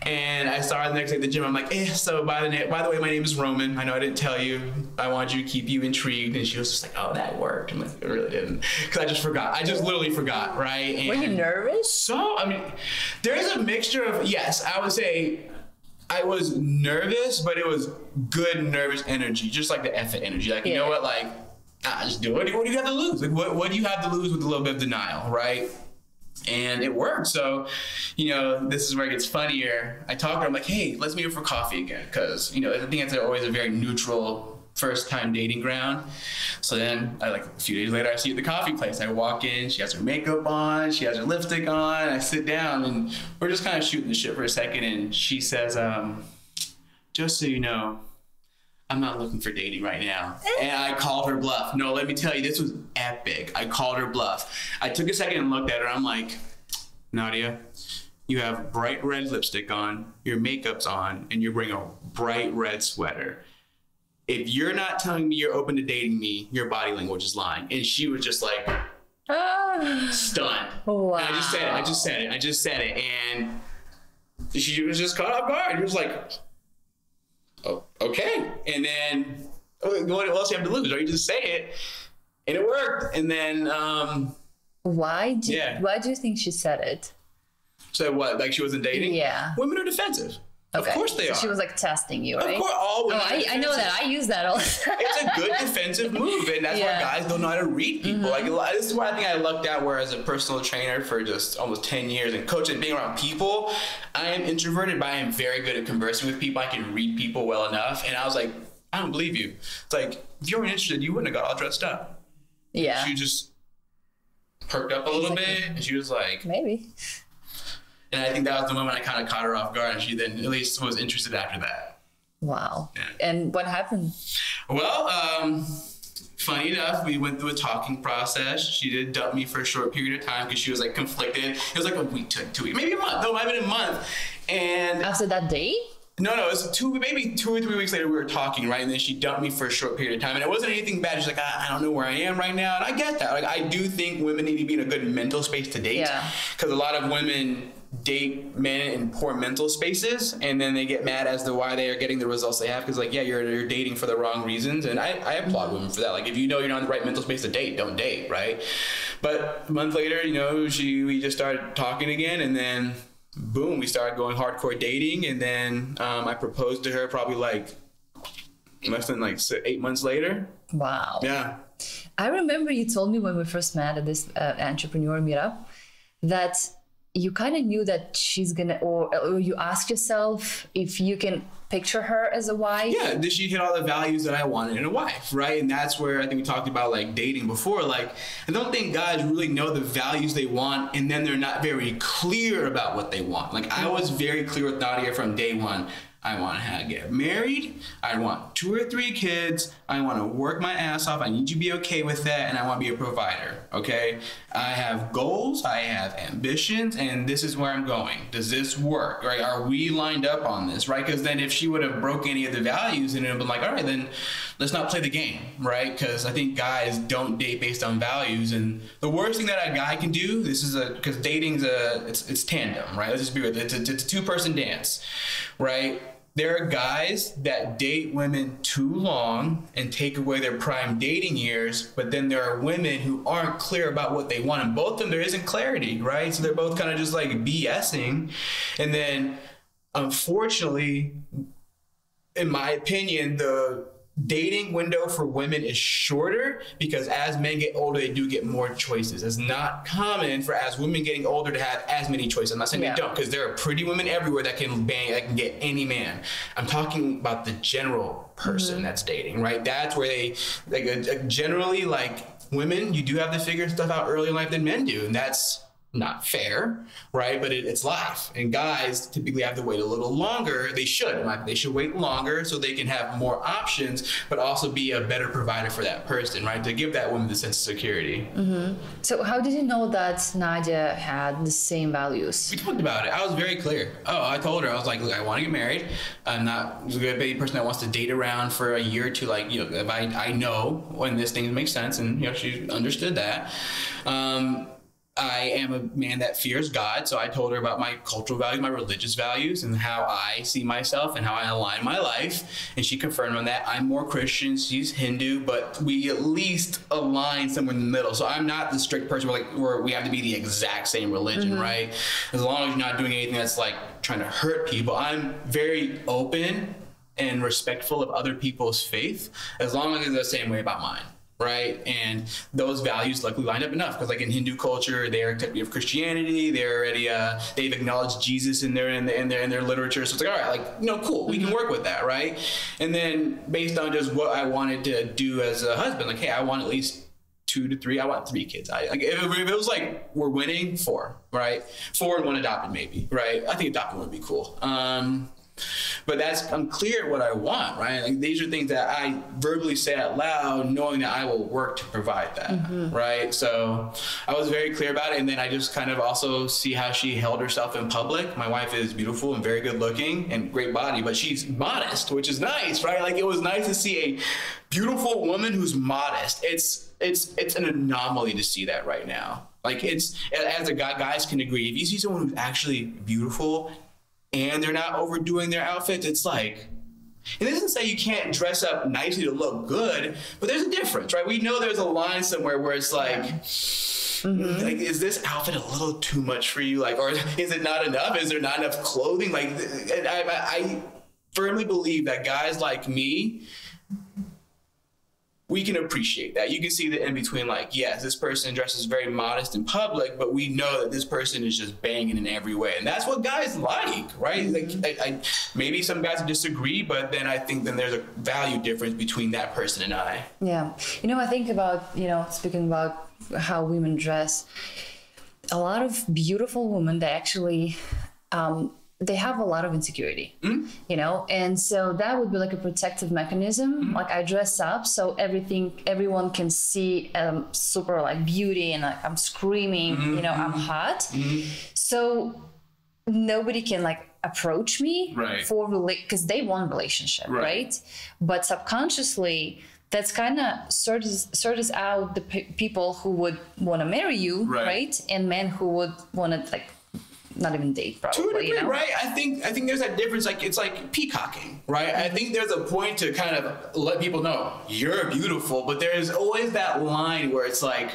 And I saw her the next day at the gym. I'm like, so by the way, my name is Roman. I know I didn't tell you. I wanted you to keep you intrigued. And she was just like, oh, that worked. I'm like, it really didn't. Because I just forgot. I just literally forgot, right? And were you nervous? So, there's a mixture of, yes, I would say, I was nervous, but it was good nervous energy, just like the effort energy. Like, you know what, like, just do it. What do you have to lose? Like, what do you have to lose with a little bit of denial, right? And it worked. So, this is where it gets funnier. I talk to her, I'm like, hey, let's meet up for coffee again. Because, I think it's always a very neutral first time dating ground. So then a few days later, I see her at the coffee place. I walk in, she has her makeup on, she has her lipstick on. I sit down and we're just kind of shooting the shit for a second. And she says, just so you know, I'm not looking for dating right now. And I called her bluff. No, let me tell you, this was epic. I called her bluff. I took a second and looked at her. I'm like, Nadia, you have bright red lipstick on, your makeup's on, and you're wearing a bright red sweater. If you're not telling me you're open to dating me, your body language is lying. And she was just like, stunned. Wow. And I just said it. And she was just caught off guard. She was like, oh, okay. And then, what else do you have to lose? Or you just say it. And it worked. And then, why do you think she said it? Said what? Like she wasn't dating? Yeah. Women are defensive. Okay. Of course they are. She was like testing you, right? Of course, all women. I know that. I use that all the time. It's a good defensive move, and that's why guys don't know how to read people. Like this is why I think I lucked out. Where as a personal trainer for just almost 10 years and coaching, being around people, I am introverted, but I am very good at conversing with people. I can read people well enough, and I was like, I don't believe you. It's like if you weren't interested, you wouldn't have got all dressed up. Yeah. She just perked up a little bit, and she was like, maybe. And I think that was the moment I kind of caught her off guard, and she then at least was interested after that. Wow. Yeah. And what happened? Well, funny enough, we went through a talking process. She did dump me for a short period of time because she was like conflicted. It was like a week to 2 weeks, maybe a month. No, it might have been a month. And after that date? No, it was maybe 2 or 3 weeks later we were talking, right? And then she dumped me for a short period of time. And it wasn't anything bad. She's like, I don't know where I am right now. And I get that. Like, I do think women need to be in a good mental space to date. Yeah. Because a lot of women date men in poor mental spaces, and then they get mad as to why they are getting the results they have. Because, like, yeah, you're dating for the wrong reasons. And I applaud women for that. Like, if you know you're not in the right mental space to date, don't date, right? But a month later, we just started talking again, and then boom, we started going hardcore dating, and then I proposed to her probably like less than 8 months later. Wow. Yeah. I remember you told me when we first met at this entrepreneur meetup that you kind of knew that she's gonna, or you asked yourself if you can picture her as a wife. Yeah, did she hit all the values that I wanted in a wife, right? And that's where I think we talked about like dating before. Like, I don't think guys really know the values they want, and then they're not very clear about what they want. Like, I was very clear with Nadia from day one. I want to get married. I want 2 or 3 kids. I want to work my ass off. I need you to be okay with that. And I want to be a provider. Okay. I have goals. I have ambitions. And this is where I'm going. Does this work? Right? Are we lined up on this? Right? Because then if she would have broke any of the values, and it would have been like, all right, then let's not play the game. Right? Because I think guys don't date based on values. And the worst thing that a guy can do, because dating's it's tandem, right? Let's just be real. It's a 2-person dance, right? there are guys that date women too long and take away their prime dating years, but then there are women who aren't clear about what they want. And both of them, there isn't clarity, right? So they're both kind of just like BSing. And then, unfortunately, in my opinion, the dating window for women is shorter because as men get older, they do get more choices. It's not common for as women getting older to have as many choices. I'm not saying they don't, because there are pretty women everywhere that can bang, that can get any man. I'm talking about the general person that's dating, right? That's where they, like, generally, like, women, you do have to figure stuff out earlier in life than men do, and that's not fair, right? But it's life. And guys typically have to wait a little longer. They should. They should wait longer so they can have more options, but also be a better provider for that person, right? To give that woman the sense of security. So how did you know that Nadia had the same values? We talked about it. I was very clear. I told her, I was like, look, I want to get married. I'm not going to be a person that wants to date around for a year or two. Like, you know, if I know when this thing makes sense, and, you know, she understood that. I am a man that fears God, so I told her about my cultural values, my religious values, and how I see myself and how I align my life. And she confirmed on that. I'm more Christian, she's Hindu, but we at least align somewhere in the middle. So I'm not the strict person where we have to be the exact same religion, right? As long as you're not doing anything that's like trying to hurt people. I'm very open and respectful of other people's faith, as long as it's the same way about mine. Right, and those values luckily lined up enough because, like in Hindu culture, they're accepting of Christianity. They're already they've acknowledged Jesus in their literature. So it's like, all right, like, you know, cool, we can work with that, right? And then based on just what I wanted to do as a husband, like, hey, I want at least 2 to 3. I want 3 kids. Like if it was like we're winning, 4, right? 4 and 1 adopted, maybe, right? I think adopted would be cool. But I'm clear what I want, right? Like these are things that I verbally say out loud, knowing that I will work to provide that, right? So I was very clear about it. And then I just kind of also see how she held herself in public. My wife is beautiful and very good looking and great body, but she's modest, which is nice, right? Like it was nice to see a beautiful woman who's modest. It's an anomaly to see that right now. Like it's, as a guy, guys can agree, if you see someone who's actually beautiful and they're not overdoing their outfits, it's like, it doesn't say you can't dress up nicely to look good, but there's a difference, right? We know there's a line somewhere where it's like, like, is this outfit a little too much for you? Like, or is it not enough? Is there not enough clothing? Like, I firmly believe that guys like me, we can appreciate that. You can see the in between, like, yes, this person dresses very modest in public, but we know that this person is just banging in every way. And that's what guys like, right? Like, maybe some guys disagree, but then I think then there's a value difference between that person and I. Yeah. You know, I think about, you know, speaking about how women dress, a lot of beautiful women, they actually, they have a lot of insecurity, you know, and so that would be like a protective mechanism. Like I dress up so everyone can see super like beauty and like I'm screaming, you know, I'm hot. So nobody can like approach me for because they want relationship, right? But subconsciously, that's kind of sorts out the people who would want to marry you, right? And men who would want to like not even date, probably. To a degree, you know? Right? I think there's that difference. Like it's like peacocking, right? I think there's a point to kind of let people know you're beautiful, but there's always that line where it's like,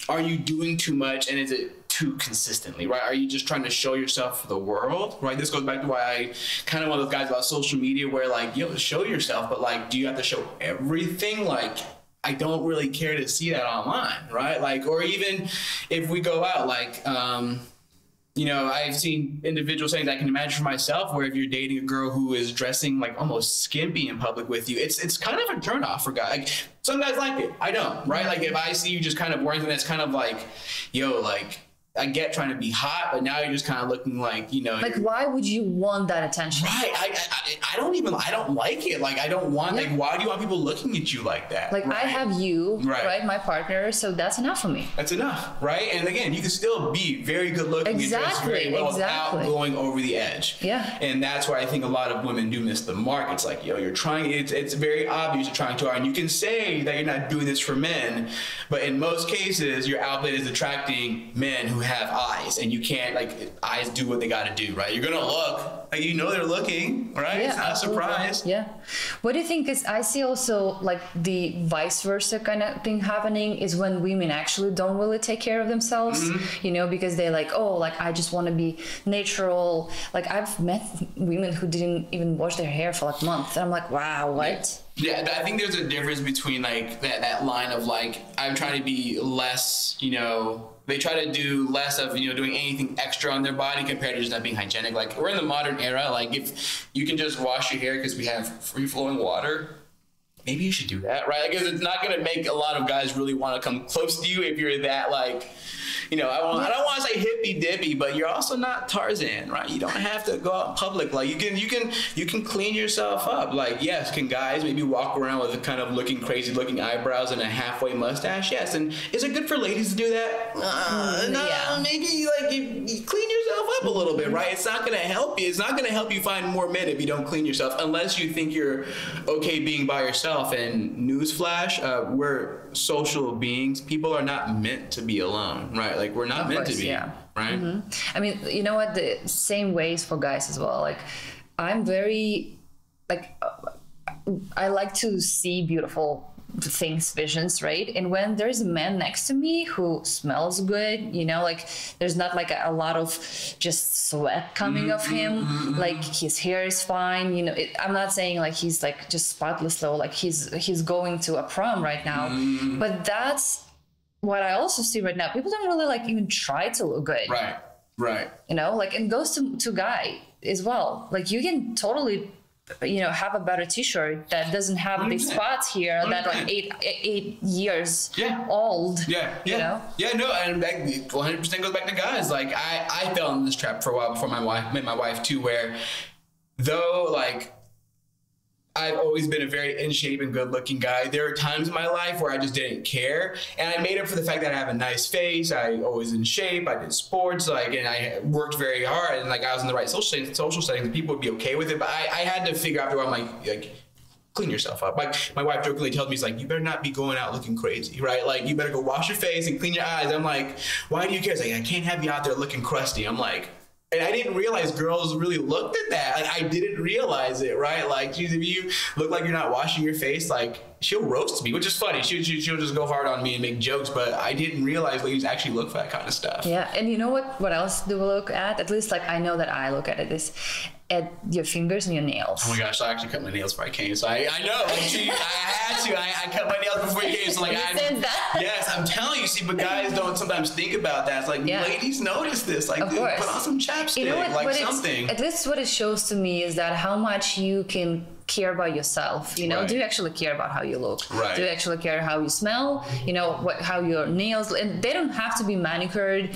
are you doing too much, and is it too consistently, right? Are you just trying to show yourself for the world, right? This goes back to why I kind of one of those guys about social media, where like you have to show yourself, but like, do you have to show everything? Like, I don't really care to see that online, right? Like, or even if we go out, like, you know, I've seen individuals saying that I can imagine for myself, where if you're dating a girl who is dressing like almost skimpy in public with you, it's kind of a turnoff for guys. Like, some guys like it, I don't, right? Like if I see you just kind of wearing something that's kind of like, yo, like, I get trying to be hot, but now you're just kind of looking like, you know. Like, why would you want that attention? Right. I don't like it. Like, I don't want, like, why do you want people looking at you like that? Like, I have you, right? My partner, so that's enough for me. That's enough, right? And again, you can still be very good looking and dress very well without going over the edge. Yeah. And that's why I think a lot of women do miss the mark. It's like, yo, you're trying, it's very obvious you're trying too hard. And you can say that you're not doing this for men, but in most cases, your outlet is attracting men who have eyes, and you can't, like, eyes do what they got to do, right? You're gonna look, like, you know they're looking, right? Yeah, it's not a surprise. Yeah. What do you think is, I see also like the vice versa kind of thing happening is when women actually don't really take care of themselves, you know, because they're like, oh, like I just want to be natural. Like I've met women who didn't even wash their hair for like months, and I'm like, wow, what? Yeah, I think there's a difference between like that line of like, I'm trying to be less, you know, they try to do less of, you know, doing anything extra on their body compared to just not being hygienic. Like we're in the modern era, like if you can just wash your hair because we have free flowing water, maybe you should do that, right? Because it's not going to make a lot of guys really want to come close to you if you're that, like, you know, I don't want to say hippy dippy, but you're also not Tarzan, right? You don't have to go out in public. Like you can clean yourself up. Like, yes, can guys maybe walk around with a kind of looking crazy looking eyebrows and a halfway mustache? Yes. And is it good for ladies to do that? No, maybe like you clean yourself up a little bit, right? It's not going to help you. It's not going to help you find more men if you don't clean yourself, unless you think you're okay being by yourself. And newsflash, we're social beings. People are not meant to be alone, right? Like we're not meant to be, right? I mean, you know what? The same ways for guys as well. Like I'm very, like, I like to see beautiful things, visions, right? And when there's a man next to me who smells good, you know, like there's not like a lot of just sweat coming off him, like his hair is fine, you know, I'm not saying like he's like just spotless though, like he's going to a prom right now, but that's what I also see right now. People don't really like even try to look good, right, you know, like, and goes to guy as well, like you can totally, you know, have a better t-shirt that doesn't have these spots here that like eight years old. You know? No, and that 100% goes back to guys. Like I fell in this trap for a while before met my wife too, where though like I've always been a very in shape and good looking guy, there are times in my life where I just didn't care, and I made up for the fact that I have a nice face. I always in shape. I did sports, like, and I worked very hard, and like I was in the right social settings, and people would be okay with it. But I had to figure out where I'm like clean yourself up. Like my wife jokingly tells me, "It's like you better not be going out looking crazy, right? Like you better go wash your face and clean your eyes." I'm like, "Why do you care?" It's like, I can't have you out there looking crusty. I'm like. And I didn't realize girls really looked at that. Like I didn't realize it, right? Like if you look like you're not washing your face, like she'll roast me, which is funny. She'll just go hard on me and make jokes, but I didn't realize ladies actually look for that kind of stuff. Yeah, and you know what else do we look at? At least like I know that I look at it is at your fingers and your nails. Oh my gosh, I actually cut my nails before I came, so I know. Like, I had to. I cut my nails before you came, so like you said that? Yes, I'm telling you. See, but guys don't sometimes think about that. It's like ladies notice this. Like, dude, put on some chapstick, you know what, like something. At least what it shows to me is that how much you can care about yourself, you know. Do you actually care about how you look? Do you actually care how you smell, you know, how your nails, and they don't have to be manicured,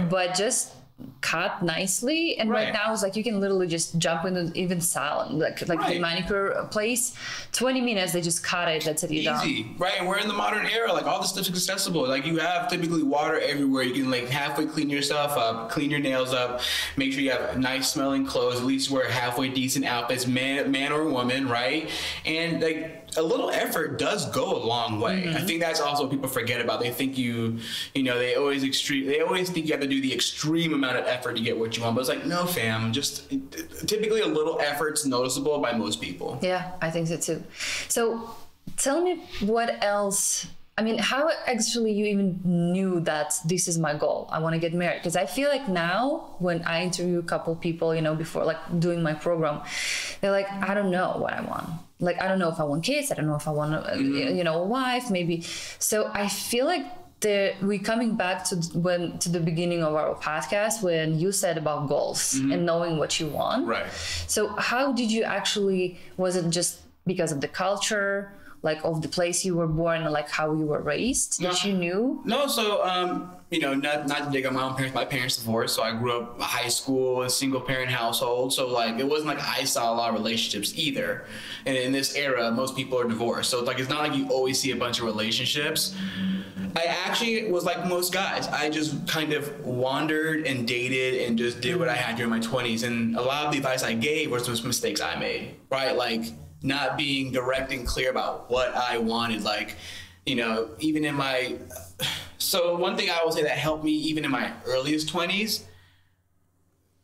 but just cut nicely. And right now it's like you can literally just jump into even salon, like the manicure place, 20 minutes, they just cut it, that's it, you're done. Right, and we're in the modern era, like all this stuff's accessible. Like you have typically water everywhere. You can like halfway clean yourself up, clean your nails up, make sure you have nice smelling clothes, at least wear halfway decent outfits, man or woman, right? And like a little effort does go a long way. I think that's also what people forget about. They think you know, they always think you have to do the extreme amount of effort to get what you want. But it's like, no, fam, just typically a little effort's noticeable by most people. Yeah, I think so too. So tell me what else, I mean, how actually you even knew that this is my goal, I want to get married? Because I feel like now when I interview a couple people, you know, before like doing my program, they're like, I don't know what I want. Like, I don't know if I want kids. I don't know if I want you know, a wife, maybe. So I feel like we're coming back to the beginning of our podcast when you said about goals and knowing what you want. Right. So how did you actually, was it just because of the culture, like of the place you were born, and like how you were raised, that you knew? No, so you know, not to dig on my own parents. My parents divorced, so I grew up high school, a single parent household. So like it wasn't like I saw a lot of relationships either. And in this era, most people are divorced, so like it's not like you always see a bunch of relationships. I actually was like most guys. I just kind of wandered and dated and just did what I had during my 20s. And a lot of the advice I gave was those mistakes I made, right? Like not being direct and clear about what I wanted. Like, you know, even in my So one thing I will say that helped me even in my earliest 20s,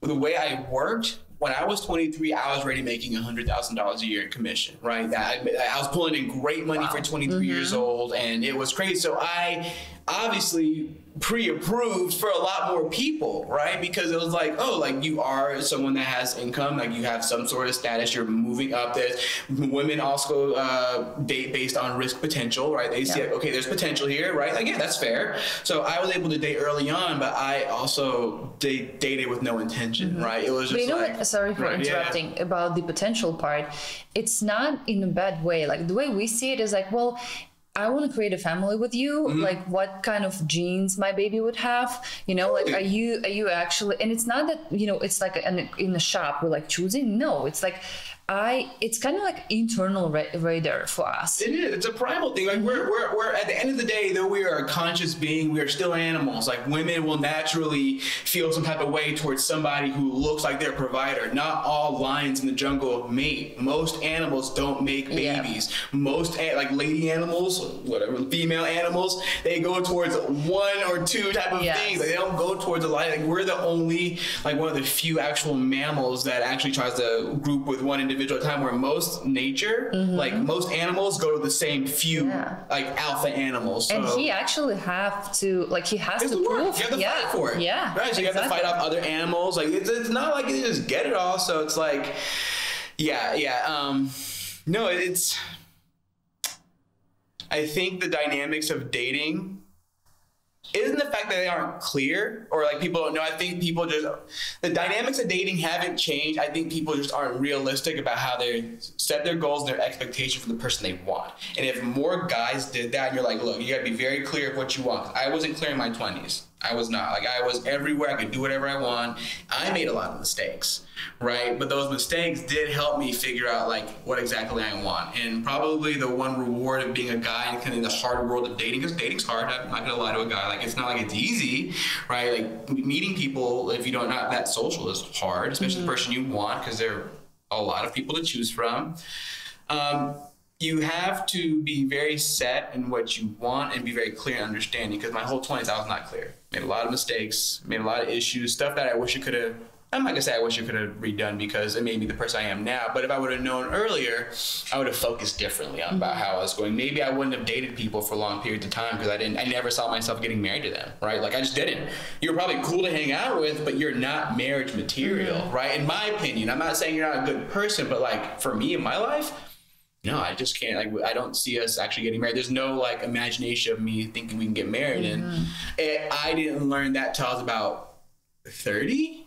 the way I worked, when I was 23, I was already making $100,000 a year in commission, right? I was pulling in great money for 23 years old, and it was crazy. So I obviously pre-approved for a lot more people, right? Because it was like, oh, like you are someone that has income, like you have some sort of status, you're moving up. There's women also date based on risk potential, right? They see, like, okay, there's potential here, right? Like, yeah, that's fair. So I was able to date early on, but I also dated with no intention, right? It was just sorry for interrupting about the potential part. It's not in a bad way. Like the way we see it is like, well, I want to create a family with you. Like what kind of genes my baby would have, you know, like are you actually, and it's not that, you know, it's like in the shop we're like choosing. No, it's like it's kind of like internal radar for us. It is. It's a primal thing. Like we're at the end of the day, though we are a conscious being, we are still animals. Like women will naturally feel some type of way towards somebody who looks like their provider. Not all lions in the jungle mate. Most animals don't make babies. Most like lady animals, whatever, female animals, they go towards one or two type of things. Like they don't go towards a line. Like we're the only, like one of the few actual mammals that actually tries to group with one individual at a time, where most nature, like most animals, go to the same few like alpha animals. So, and he actually have to, like he has to prove. You have to fight for it. Yeah. Right. So you have to fight off other animals. Like it's not like you just get it all. So it's like, no, it's. I think the dynamics of dating isn't the fact that they aren't clear or like people don't know. I think people just, the dynamics of dating haven't changed. I think people just aren't realistic about how they set their goals and their expectation for the person they want. And if more guys did that, and you're like, look, you gotta be very clear of what you want. I wasn't clear in my 20s. I was not. Like I was everywhere. I could do whatever I want. I made a lot of mistakes, right? But those mistakes did help me figure out like what exactly I want. And probably the one reward of being a guy and kind of the hard world of dating, because dating's hard. I'm not gonna lie to a guy. Like it's not like it's easy, right? Like meeting people, if you don't not that social, is hard, especially the person you want, because there are a lot of people to choose from. You have to be very set in what you want and be very clear and understanding, because my whole 20s I was not clear. Made a lot of mistakes, made a lot of issues, stuff that I wish I could have, I'm not gonna say I wish I could have redone because it made me the person I am now, but if I would have known earlier, I would have focused differently on about how I was going. Maybe I wouldn't have dated people for long periods of time because I never saw myself getting married to them, right? Like I just didn't. You're probably cool to hang out with, but you're not marriage material, right? In my opinion, I'm not saying you're not a good person, but like for me in my life, no, I just can't. Like, I don't see us actually getting married. There's no like imagination of me thinking we can get married, and I didn't learn that till I was about 30.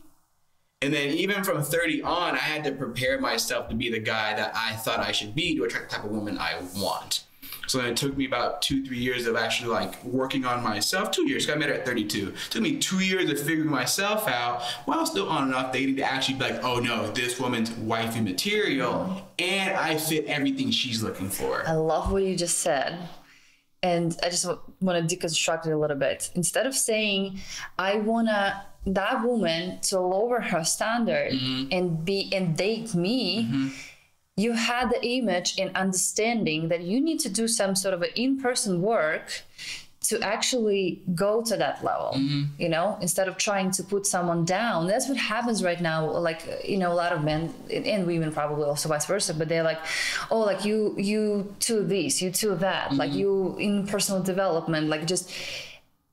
And then even from 30 on, I had to prepare myself to be the guy that I thought I should be to attract the type of woman I want. So then it took me about 2-3 years of actually like working on myself. 2 years, 'cause I met her at 32. It took me 2 years of figuring myself out while still on and off dating to actually be like, oh no, this woman's wifey material and I fit everything she's looking for. I love what you just said. And I just want to deconstruct it a little bit. Instead of saying, I want that woman to lower her standard and date me, you had the image and understanding that you need to do some sort of an in-person work to actually go to that level, you know, instead of trying to put someone down. That's what happens right now. Like, you know, a lot of men and women probably also vice versa, but they're like, oh, like you to this, you to that, like you in personal development, like just,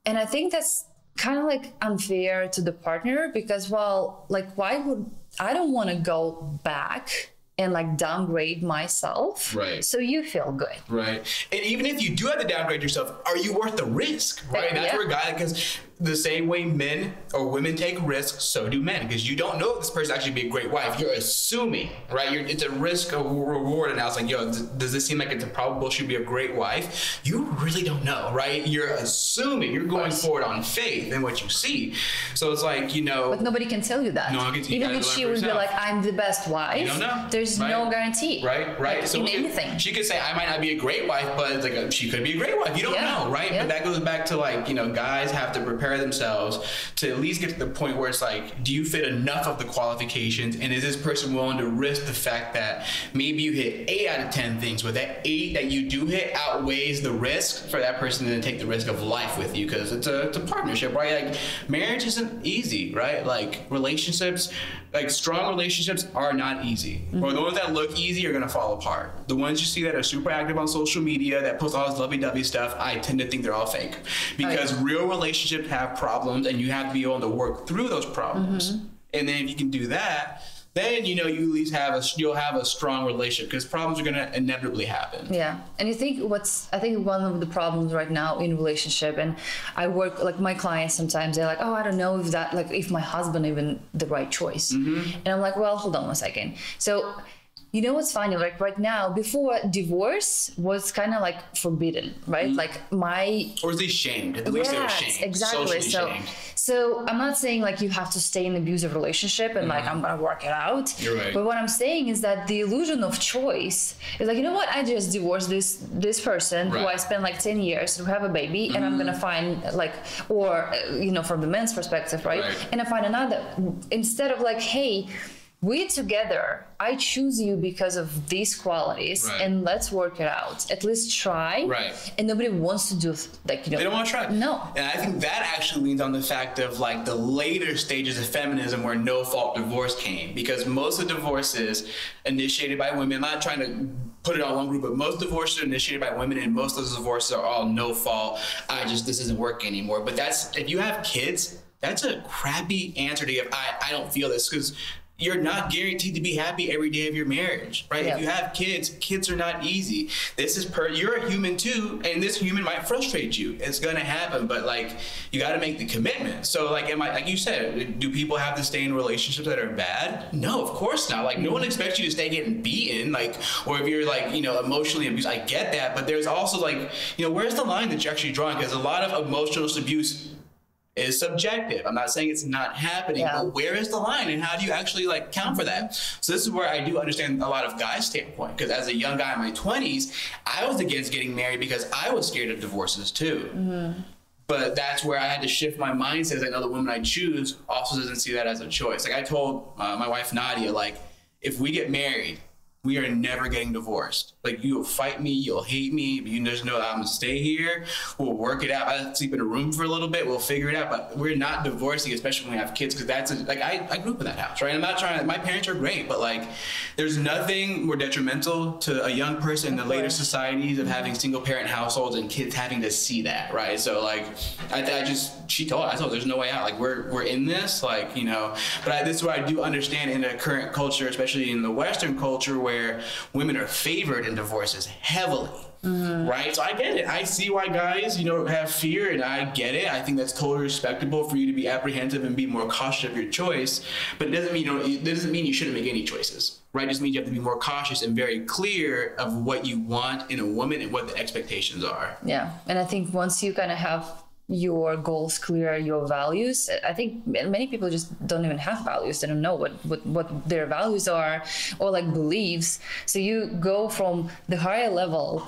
and I think that's kind of like unfair to the partner because, well, like I don't want to go back and like downgrade myself, right? So you feel good, right? And even if you do have to downgrade yourself, are you worth the risk, right? That's where a guy, because the same way men or women take risks, so do men, because you don't know if this person actually be a great wife. You're assuming, right? It's a risk of reward, and I was like, yo, does this seem like it's probable she'd be a great wife? You really don't know, right? You're assuming. You're going forward on faith in what you see. So it's like, you know, but nobody can tell you that. No one can tell you. Even if she would be like, I'm the best wife, you don't know. There's no guarantee, right? Like, So anything. She could say, I might not be a great wife, but it's like she could be a great wife. You don't know, right? But that goes back to like, you know, guys have to prepare prepare themselves to at least get to the point where it's like, do you fit enough of the qualifications, and is this person willing to risk the fact that maybe you hit 8 out of 10 things, but that 8 that you do hit outweighs the risk for that person to take the risk of life with you, because it's a partnership, right? Like, marriage isn't easy, right? Like, relationships, like strong relationships are not easy. Or the ones that look easy are gonna fall apart. The ones you see that are super active on social media, that post all this lovey-dovey stuff, I tend to think they're all fake. Because real relationships have problems, and you have to be able to work through those problems. And then if you can do that, then you at least you'll have a strong relationship, because problems are gonna inevitably happen. Yeah, and you think I think one of the problems right now in relationship, and I work, like, my clients sometimes they're like, oh, I don't know if my husband even the right choice, and I'm like, well, hold on one second. So, you know what's funny? Like, right now, before, divorce was kind of like forbidden, right? Like, or at least shamed. At least they were shamed. Exactly. So I'm not saying like you have to stay in an abusive relationship and like I'm gonna work it out. You're right. But what I'm saying is that the illusion of choice is like, you know what? I just divorced this person who I spent like 10 years to have a baby, and I'm gonna find like, or from the men's perspective, right? And I find another, instead of like, hey, we're together. I choose you because of these qualities, and let's work it out. At least try. Right. And nobody wants to do they don't want to try. No. And I think that actually leans on the fact of like the later stages of feminism where no-fault divorce came, because most of divorces initiated by women. I'm not trying to put it on one group, but most divorces are initiated by women, and most of those divorces are all no fault. This isn't working anymore. But if you have kids, that's a crappy answer to give. I don't feel this, because you're not guaranteed to be happy every day of your marriage, right? If you have kids are not easy. You're a human too, and this human might frustrate you. It's gonna happen, but like, you gotta make the commitment. So like, like you said, do people have to stay in relationships that are bad? No, of course not. Like, no one expects you to stay getting beaten, like, or if you're like, emotionally abused, I get that, but there's also like, where's the line that you're actually drawing? Because a lot of emotional abuse is subjective. I'm not saying it's not happening, but where is the line, and how do you actually like count for that? So this is where I do understand a lot of guys' standpoint, because as a young guy in my 20s, I was against getting married because I was scared of divorces too. But that's where I had to shift my mindset, as I know the woman I choose also doesn't see that as a choice. Like, I told my wife Nadia, like, if we get married, we are never getting divorced. Like, you'll fight me, you'll hate me, but you just know that I'm gonna stay here. We'll work it out. I'll sleep in a room for a little bit. We'll figure it out. But we're not divorcing, especially when we have kids, because I grew up in that house, right? I'm not trying. My parents are great, but like, there's nothing more detrimental to a young person in the later societies of having single parent households and kids having to see that, right? So like, I told there's no way out. Like, we're in this, like, But this is what I do understand in the current culture, especially in the Western culture, where women are favored in divorces heavily, right? So I get it. I see why guys, have fear, and I get it. I think that's totally respectable for you to be apprehensive and be more cautious of your choice. But it doesn't mean you shouldn't make any choices, right? It just means you have to be more cautious and very clear of what you want in a woman and what the expectations are. Yeah, and I think once you kind of have your goals clear, your values, I think many people just don't even have values. They don't know what their values are, or like beliefs. So you go from the higher level,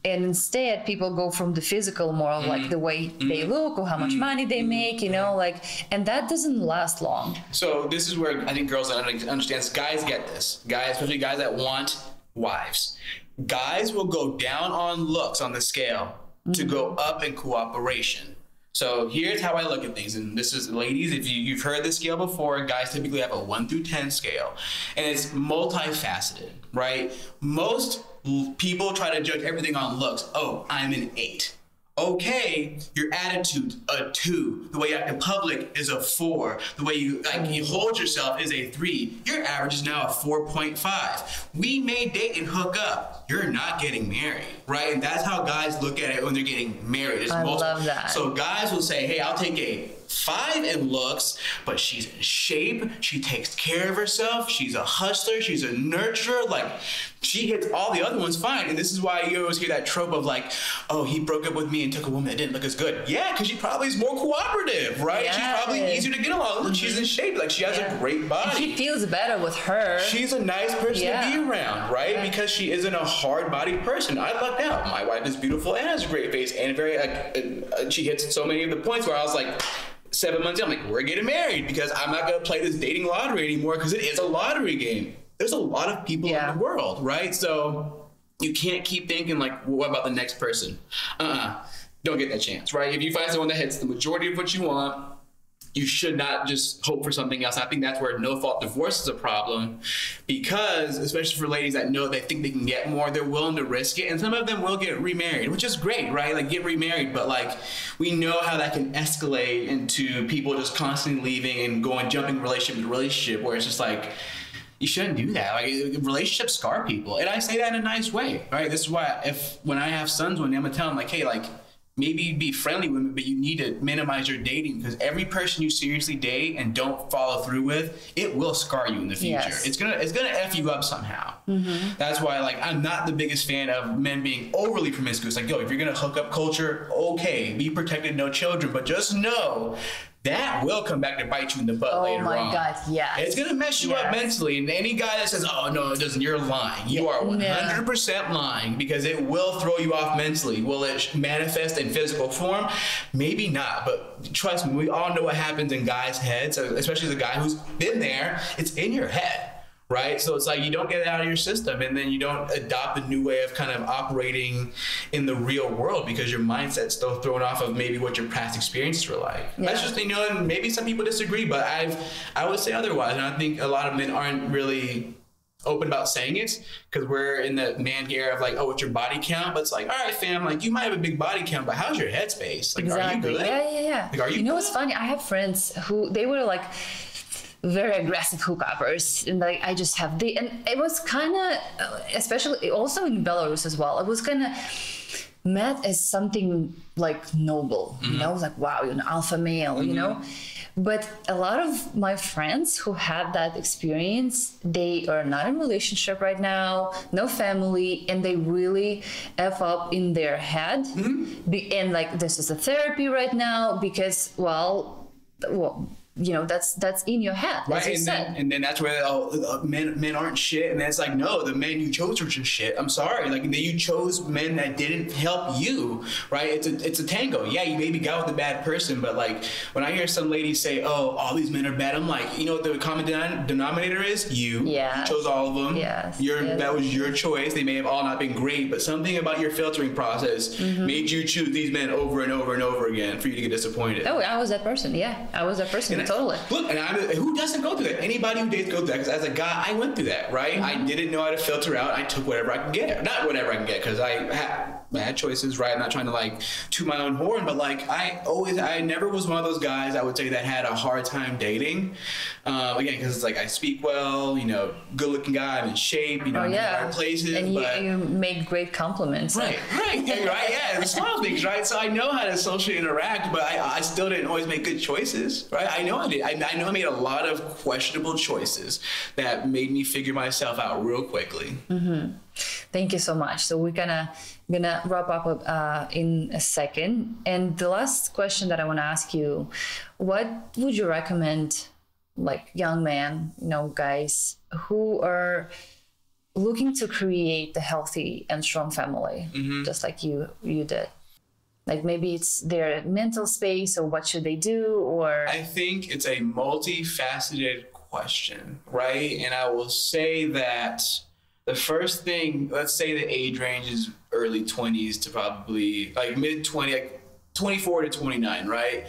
and instead people go from the physical, more of like the way they look or how much money they make, and that doesn't last long. So this is where I think girls understand. Guys get this. Guys, especially guys that want wives. Guys will go down on looks on the scale to go up in cooperation. So here's how I look at things, and this is, ladies, if you've heard this scale before, guys typically have a 1 through 10 scale, and it's multifaceted, right? Most people try to judge everything on looks. Oh, I'm an 8. Okay, your attitude, a 2. The way you act in public is a 4. The way you hold yourself is a 3. Your average is now a 4.5. We may date and hook up. You're not getting married, right? And that's how guys look at it when they're getting married. I love that. So guys will say, hey, I'll take a 5 in looks, but she's in shape. She takes care of herself. She's a hustler. She's a nurturer. Like, she hits all the other ones fine. And this is why you always hear that trope of like, oh, he broke up with me and took a woman that didn't look as good. Yeah, because she probably is more cooperative, right? Yes. She's probably easier to get along. Look, she's in shape. Like, she has a great body. And she feels better with her. She's a nice person to be around, right? Because she isn't a hard-bodied person. I lucked out. My wife is beautiful and has a great face and very, she hits so many of the points where I was like, 7 months in, I'm like, we're getting married because I'm not going to play this dating lottery anymore because it is a lottery game. There's a lot of people in the world, right? So you can't keep thinking like, well, what about the next person? Don't get that chance, right? If you find someone that hits the majority of what you want, you should not just hope for something else. I think that's where no-fault divorce is a problem, because especially for ladies that know they think they can get more, they're willing to risk it. And some of them will get remarried, which is great, right? Like, get remarried, but like, we know how that can escalate into people just constantly leaving and going, jumping relationship to relationship, where it's just like, you shouldn't do that. Like, relationships scar people. And I say that in a nice way, right? This is why when I have sons one day, I'm gonna tell them like, hey, like, maybe be friendly with me, but you need to minimize your dating, because every person you seriously date and don't follow through with, it will scar you in the future. Yes. It's gonna F you up somehow. That's why, like, I'm not the biggest fan of men being overly promiscuous. Like, yo, if you're gonna hook up culture, okay, be protected, no children, but just know that will come back to bite you in the butt later on. Oh my God, yes. It's going to mess you up mentally. And any guy that says, oh, no, it doesn't, you're lying. You are 100% lying, because it will throw you off mentally. Will it manifest in physical form? Maybe not. But trust me, we all know what happens in guys' heads, especially the guy who's been there. It's in your head. Right? So it's like, you don't get it out of your system, and then you don't adopt a new way of kind of operating in the real world, because your mindset's still thrown off of maybe what your past experiences were like. That's just, you know, and maybe some people disagree, but I would say otherwise. And I think a lot of men aren't really open about saying it, because we're in the man era of like, oh, what's your body count? But it's like, all right, fam, like, you might have a big body count, but how's your headspace? Like, are you good? Yeah. Like, are you know what's funny? I have friends who, they were like very aggressive hookuppers, and like, I just have and it was kind of, especially also in Belarus as well, it was kind of met as something like noble, you know, like, wow, you're an alpha male, you know. But a lot of my friends who had that experience, they are not in a relationship right now, no family, and they really F up in their head. And like, this is a therapy right now, because, well, you know, that's in your head, right? And then that's where men aren't shit, and then it's like, no, the men you chose were just shit. I'm sorry, like, you chose men that didn't help you, right? It's a tango. Yeah, you maybe got with a bad person, but like, when I hear some ladies say, oh, all these men are bad, I'm like, you know what the common denominator is? You chose all of them. That was your choice. They may have all not been great, but something about your filtering process made you choose these men over and over and over again for you to get disappointed. Oh, I was that person. Yeah, I was that person. Totally. Look, and who doesn't go through that? Anybody who dates go through that. Because as a guy, I went through that, right? I didn't know how to filter out. I took whatever I could get. Not whatever I can get, because I had choices, right? I'm not trying to like toot my own horn, but like, I never was one of those guys, I would say, that had a hard time dating. Again, because it's like, I speak well, you know, good looking guy, I'm in shape, you know, I'm in the right places. And you make great compliments. Right. Yeah, the small things, right? So I know how to socially interact, but I still didn't always make good choices, right? I know I did. I know I made a lot of questionable choices that made me figure myself out real quickly. Thank you so much. So we're gonna wrap up in a second. And the last question that I want to ask you, what would you recommend, like, young men, you know, guys who are looking to create a healthy and strong family, just like you did? Like, maybe it's their mental space, or what should they do? Or I think it's a multifaceted question, right? And I will say that the first thing, let's say the age range is early 20s to probably like mid 20, like 24 to 29, right?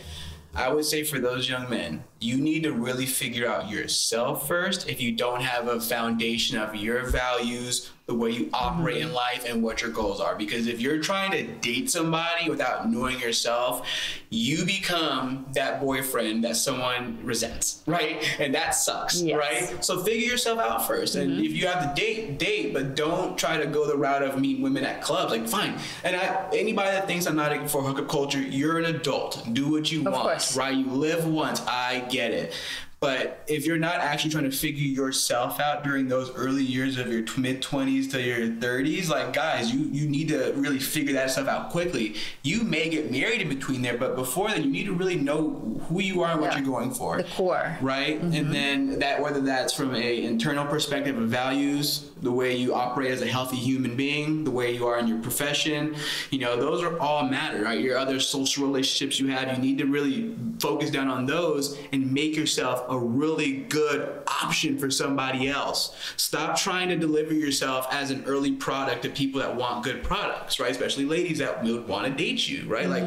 I would say for those young men, you need to really figure out yourself first. If you don't have a foundation of your values, the way you operate in life, and what your goals are. Because if you're trying to date somebody without knowing yourself, you become that boyfriend that someone resents, right? And that sucks, right? So figure yourself out first. And if you have to date, but don't try to go the route of meet women at clubs. Like, fine. And anybody that thinks I'm not for hookup culture, you're an adult. Do what you want, right? You live once. I get it. But if you're not actually trying to figure yourself out during those early years of your mid-20s to your 30s, like, guys, you need to really figure that stuff out quickly. You may get married in between there, but before then, you need to really know who you are and what you're going for. The core. Right? And then whether that's from an internal perspective of values, the way you operate as a healthy human being, the way you are in your profession, those are all matter, right? Your other social relationships you have, you need to really focus down on those and make yourself a really good option for somebody else. Stop trying to deliver yourself as an early product to people that want good products, right? Especially ladies that would want to date you, right? Like,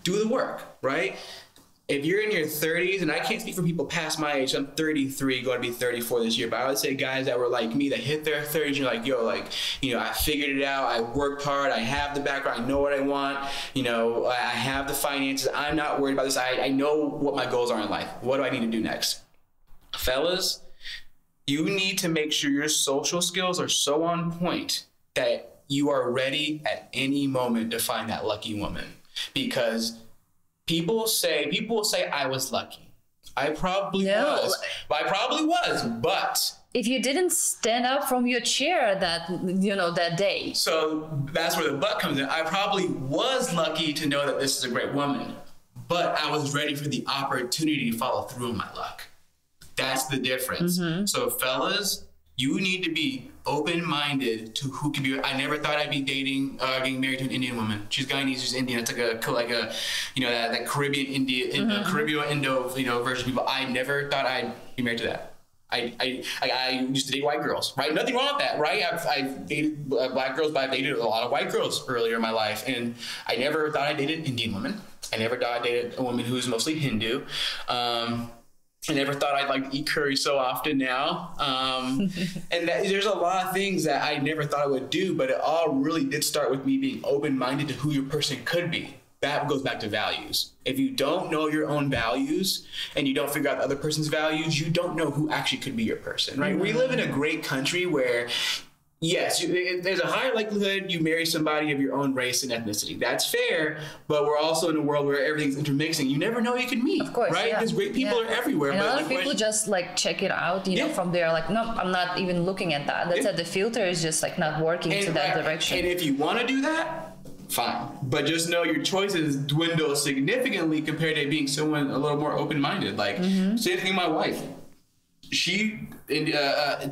do the work, right? If you're in your 30s, and I can't speak for people past my age, I'm 33, going to be 34 this year, but I would say guys that were like me that hit their 30s, you're like, I figured it out, I worked hard, I have the background, I know what I want, I have the finances, I'm not worried about this, I know what my goals are in life. What do I need to do next? Fellas, you need to make sure your social skills are so on point that you are ready at any moment to find that lucky woman. Because people will say I was lucky. I probably was, but if you didn't stand up from your chair that day. So that's where the but comes in. I probably was lucky to know that this is a great woman, but I was ready for the opportunity to follow through on my luck. That's the difference. So fellas, you need to be open-minded to who can be. I never thought I'd be getting married to an Indian woman. She's Guyanese, she's Indian. It's like a that Caribbean Indian, Caribbean Indo, version of people. I never thought I'd be married to that. I used to date white girls, right? Nothing wrong with that, right? I've dated black girls, but I've dated a lot of white girls earlier in my life, and I never thought I dated an Indian woman. I never thought I dated a woman who was mostly Hindu. I never thought I'd like to eat curry so often now. And there's a lot of things that I never thought I would do, but it all really did start with me being open-minded to who your person could be. That goes back to values. If you don't know your own values and you don't figure out the other person's values, you don't know who actually could be your person, right? We live in a great country where, yes, there's a high likelihood you marry somebody of your own race and ethnicity. That's fair, but we're also in a world where everything's intermixing. You never know who you can meet, of course, right? Because great people are everywhere. And a lot of people just like check it out, from there, like, no, I'm not even looking at that. That's the filter is just like not working to that direction. And if you want to do that, fine. But just know your choices dwindle significantly compared to being someone a little more open-minded. Like, same thing with my wife.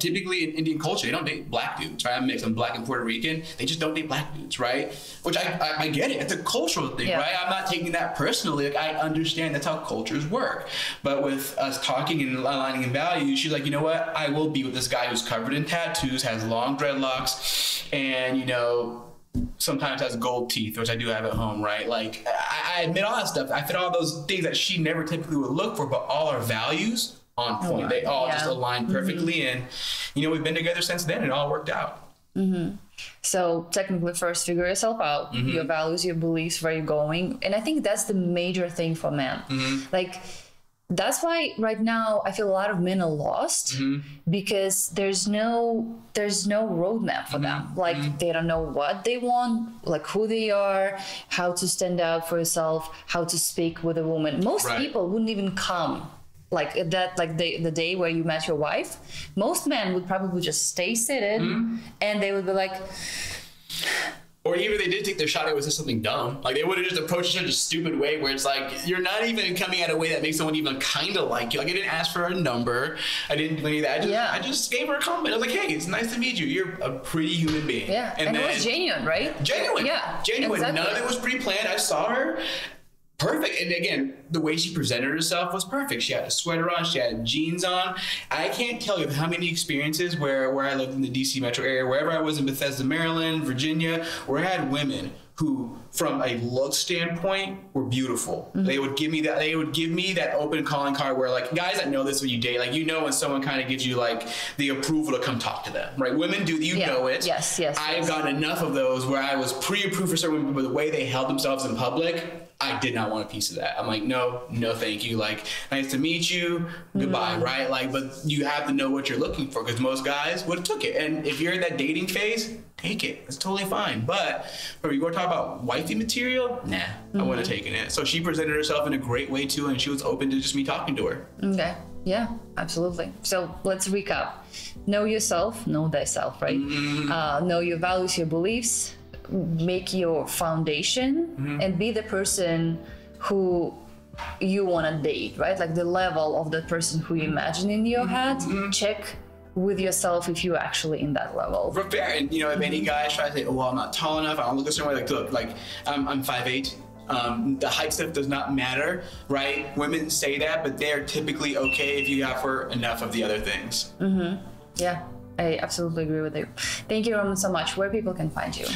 Typically in Indian culture, they don't date black dudes, right? I'm mixed. I'm black and Puerto Rican. They just don't date black dudes, right? Which I get it. It's a cultural thing, right? I'm not taking that personally. Like, I understand that's how cultures work. But with us talking and aligning in values, she's like, you know what? I will be with this guy who's covered in tattoos, has long dreadlocks, and, sometimes has gold teeth, which I do have at home, right? Like, I admit all that stuff. I fit all those things that she never typically would look for, but all our values on point. They all just align perfectly. And, we've been together since then. It all worked out. So technically first figure yourself out, your values, your beliefs, where you're going. And I think that's the major thing for men. Like, that's why right now I feel a lot of men are lost because there's no roadmap for them. Like, they don't know what they want, like who they are, how to stand up for yourself, how to speak with a woman. Most people wouldn't even come like that, like the day where you met your wife. Most men would probably just stay seated and they would be like, or even if they did take their shot, it was just something dumb. Like, they would have just approached it in a stupid way where it's like, you're not even coming at a way that makes someone even kind of like you. Like, I didn't ask for a number. I didn't do any of that. I just gave her a compliment. I was like, hey, it's nice to meet you. You're a pretty human being. Yeah, and it was genuine, right? Genuine. Yeah, genuine. Exactly. None of it was pre-planned. I saw her. Perfect. And again, the way she presented herself was perfect. She had a sweater on, she had jeans on. I can't tell you how many experiences where I lived in the DC metro area, wherever I was in Bethesda, Maryland, Virginia, where I had women who, from a look standpoint, were beautiful. Mm-hmm. They would give me that. They would give me that open calling card where, like, guys that know this when you date, like, you know when someone kind of gives you like the approval to come talk to them, right? Women do, you know it. Yes. I've gotten enough of those where I was pre-approved for certain women, but the way they held themselves in public, I did not want a piece of that. I'm like, no, thank you. Like, nice to meet you. Goodbye, right? Like, but you have to know what you're looking for, because most guys would have took it. And if you're in that dating phase, take it. It's totally fine. But when you go talk about wifey material, nah, I wouldn't have taken it. So she presented herself in a great way too, and she was open to just me talking to her. Okay. Yeah, absolutely. So let's recap. Know yourself, know thyself, right? Know your values, your beliefs, make your foundation, and be the person who you want to date, right? Like the level of the person who you imagine in your head. Check with yourself if you're actually in that level. Fair. And you know, if any guys try to say, oh, well, I'm not tall enough, I don't look a certain way, like, look, like I'm 5'8". The height stuff does not matter, right? Women say that, but they're typically okay if you offer enough of the other things. Yeah, I absolutely agree with you. Thank you, Roman, so much. Where people can find you?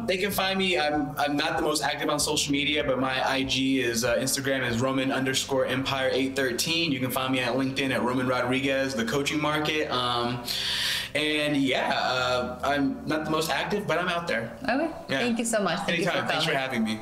They can find me. I'm not the most active on social media, but my IG is Instagram is Roman_Empire813. You can find me at LinkedIn at Roman Rodriguez, the coaching market. And yeah, I'm not the most active, but I'm out there. Okay. Yeah. Thank you so much. Thank you for Anytime. Thanks for coming. having me.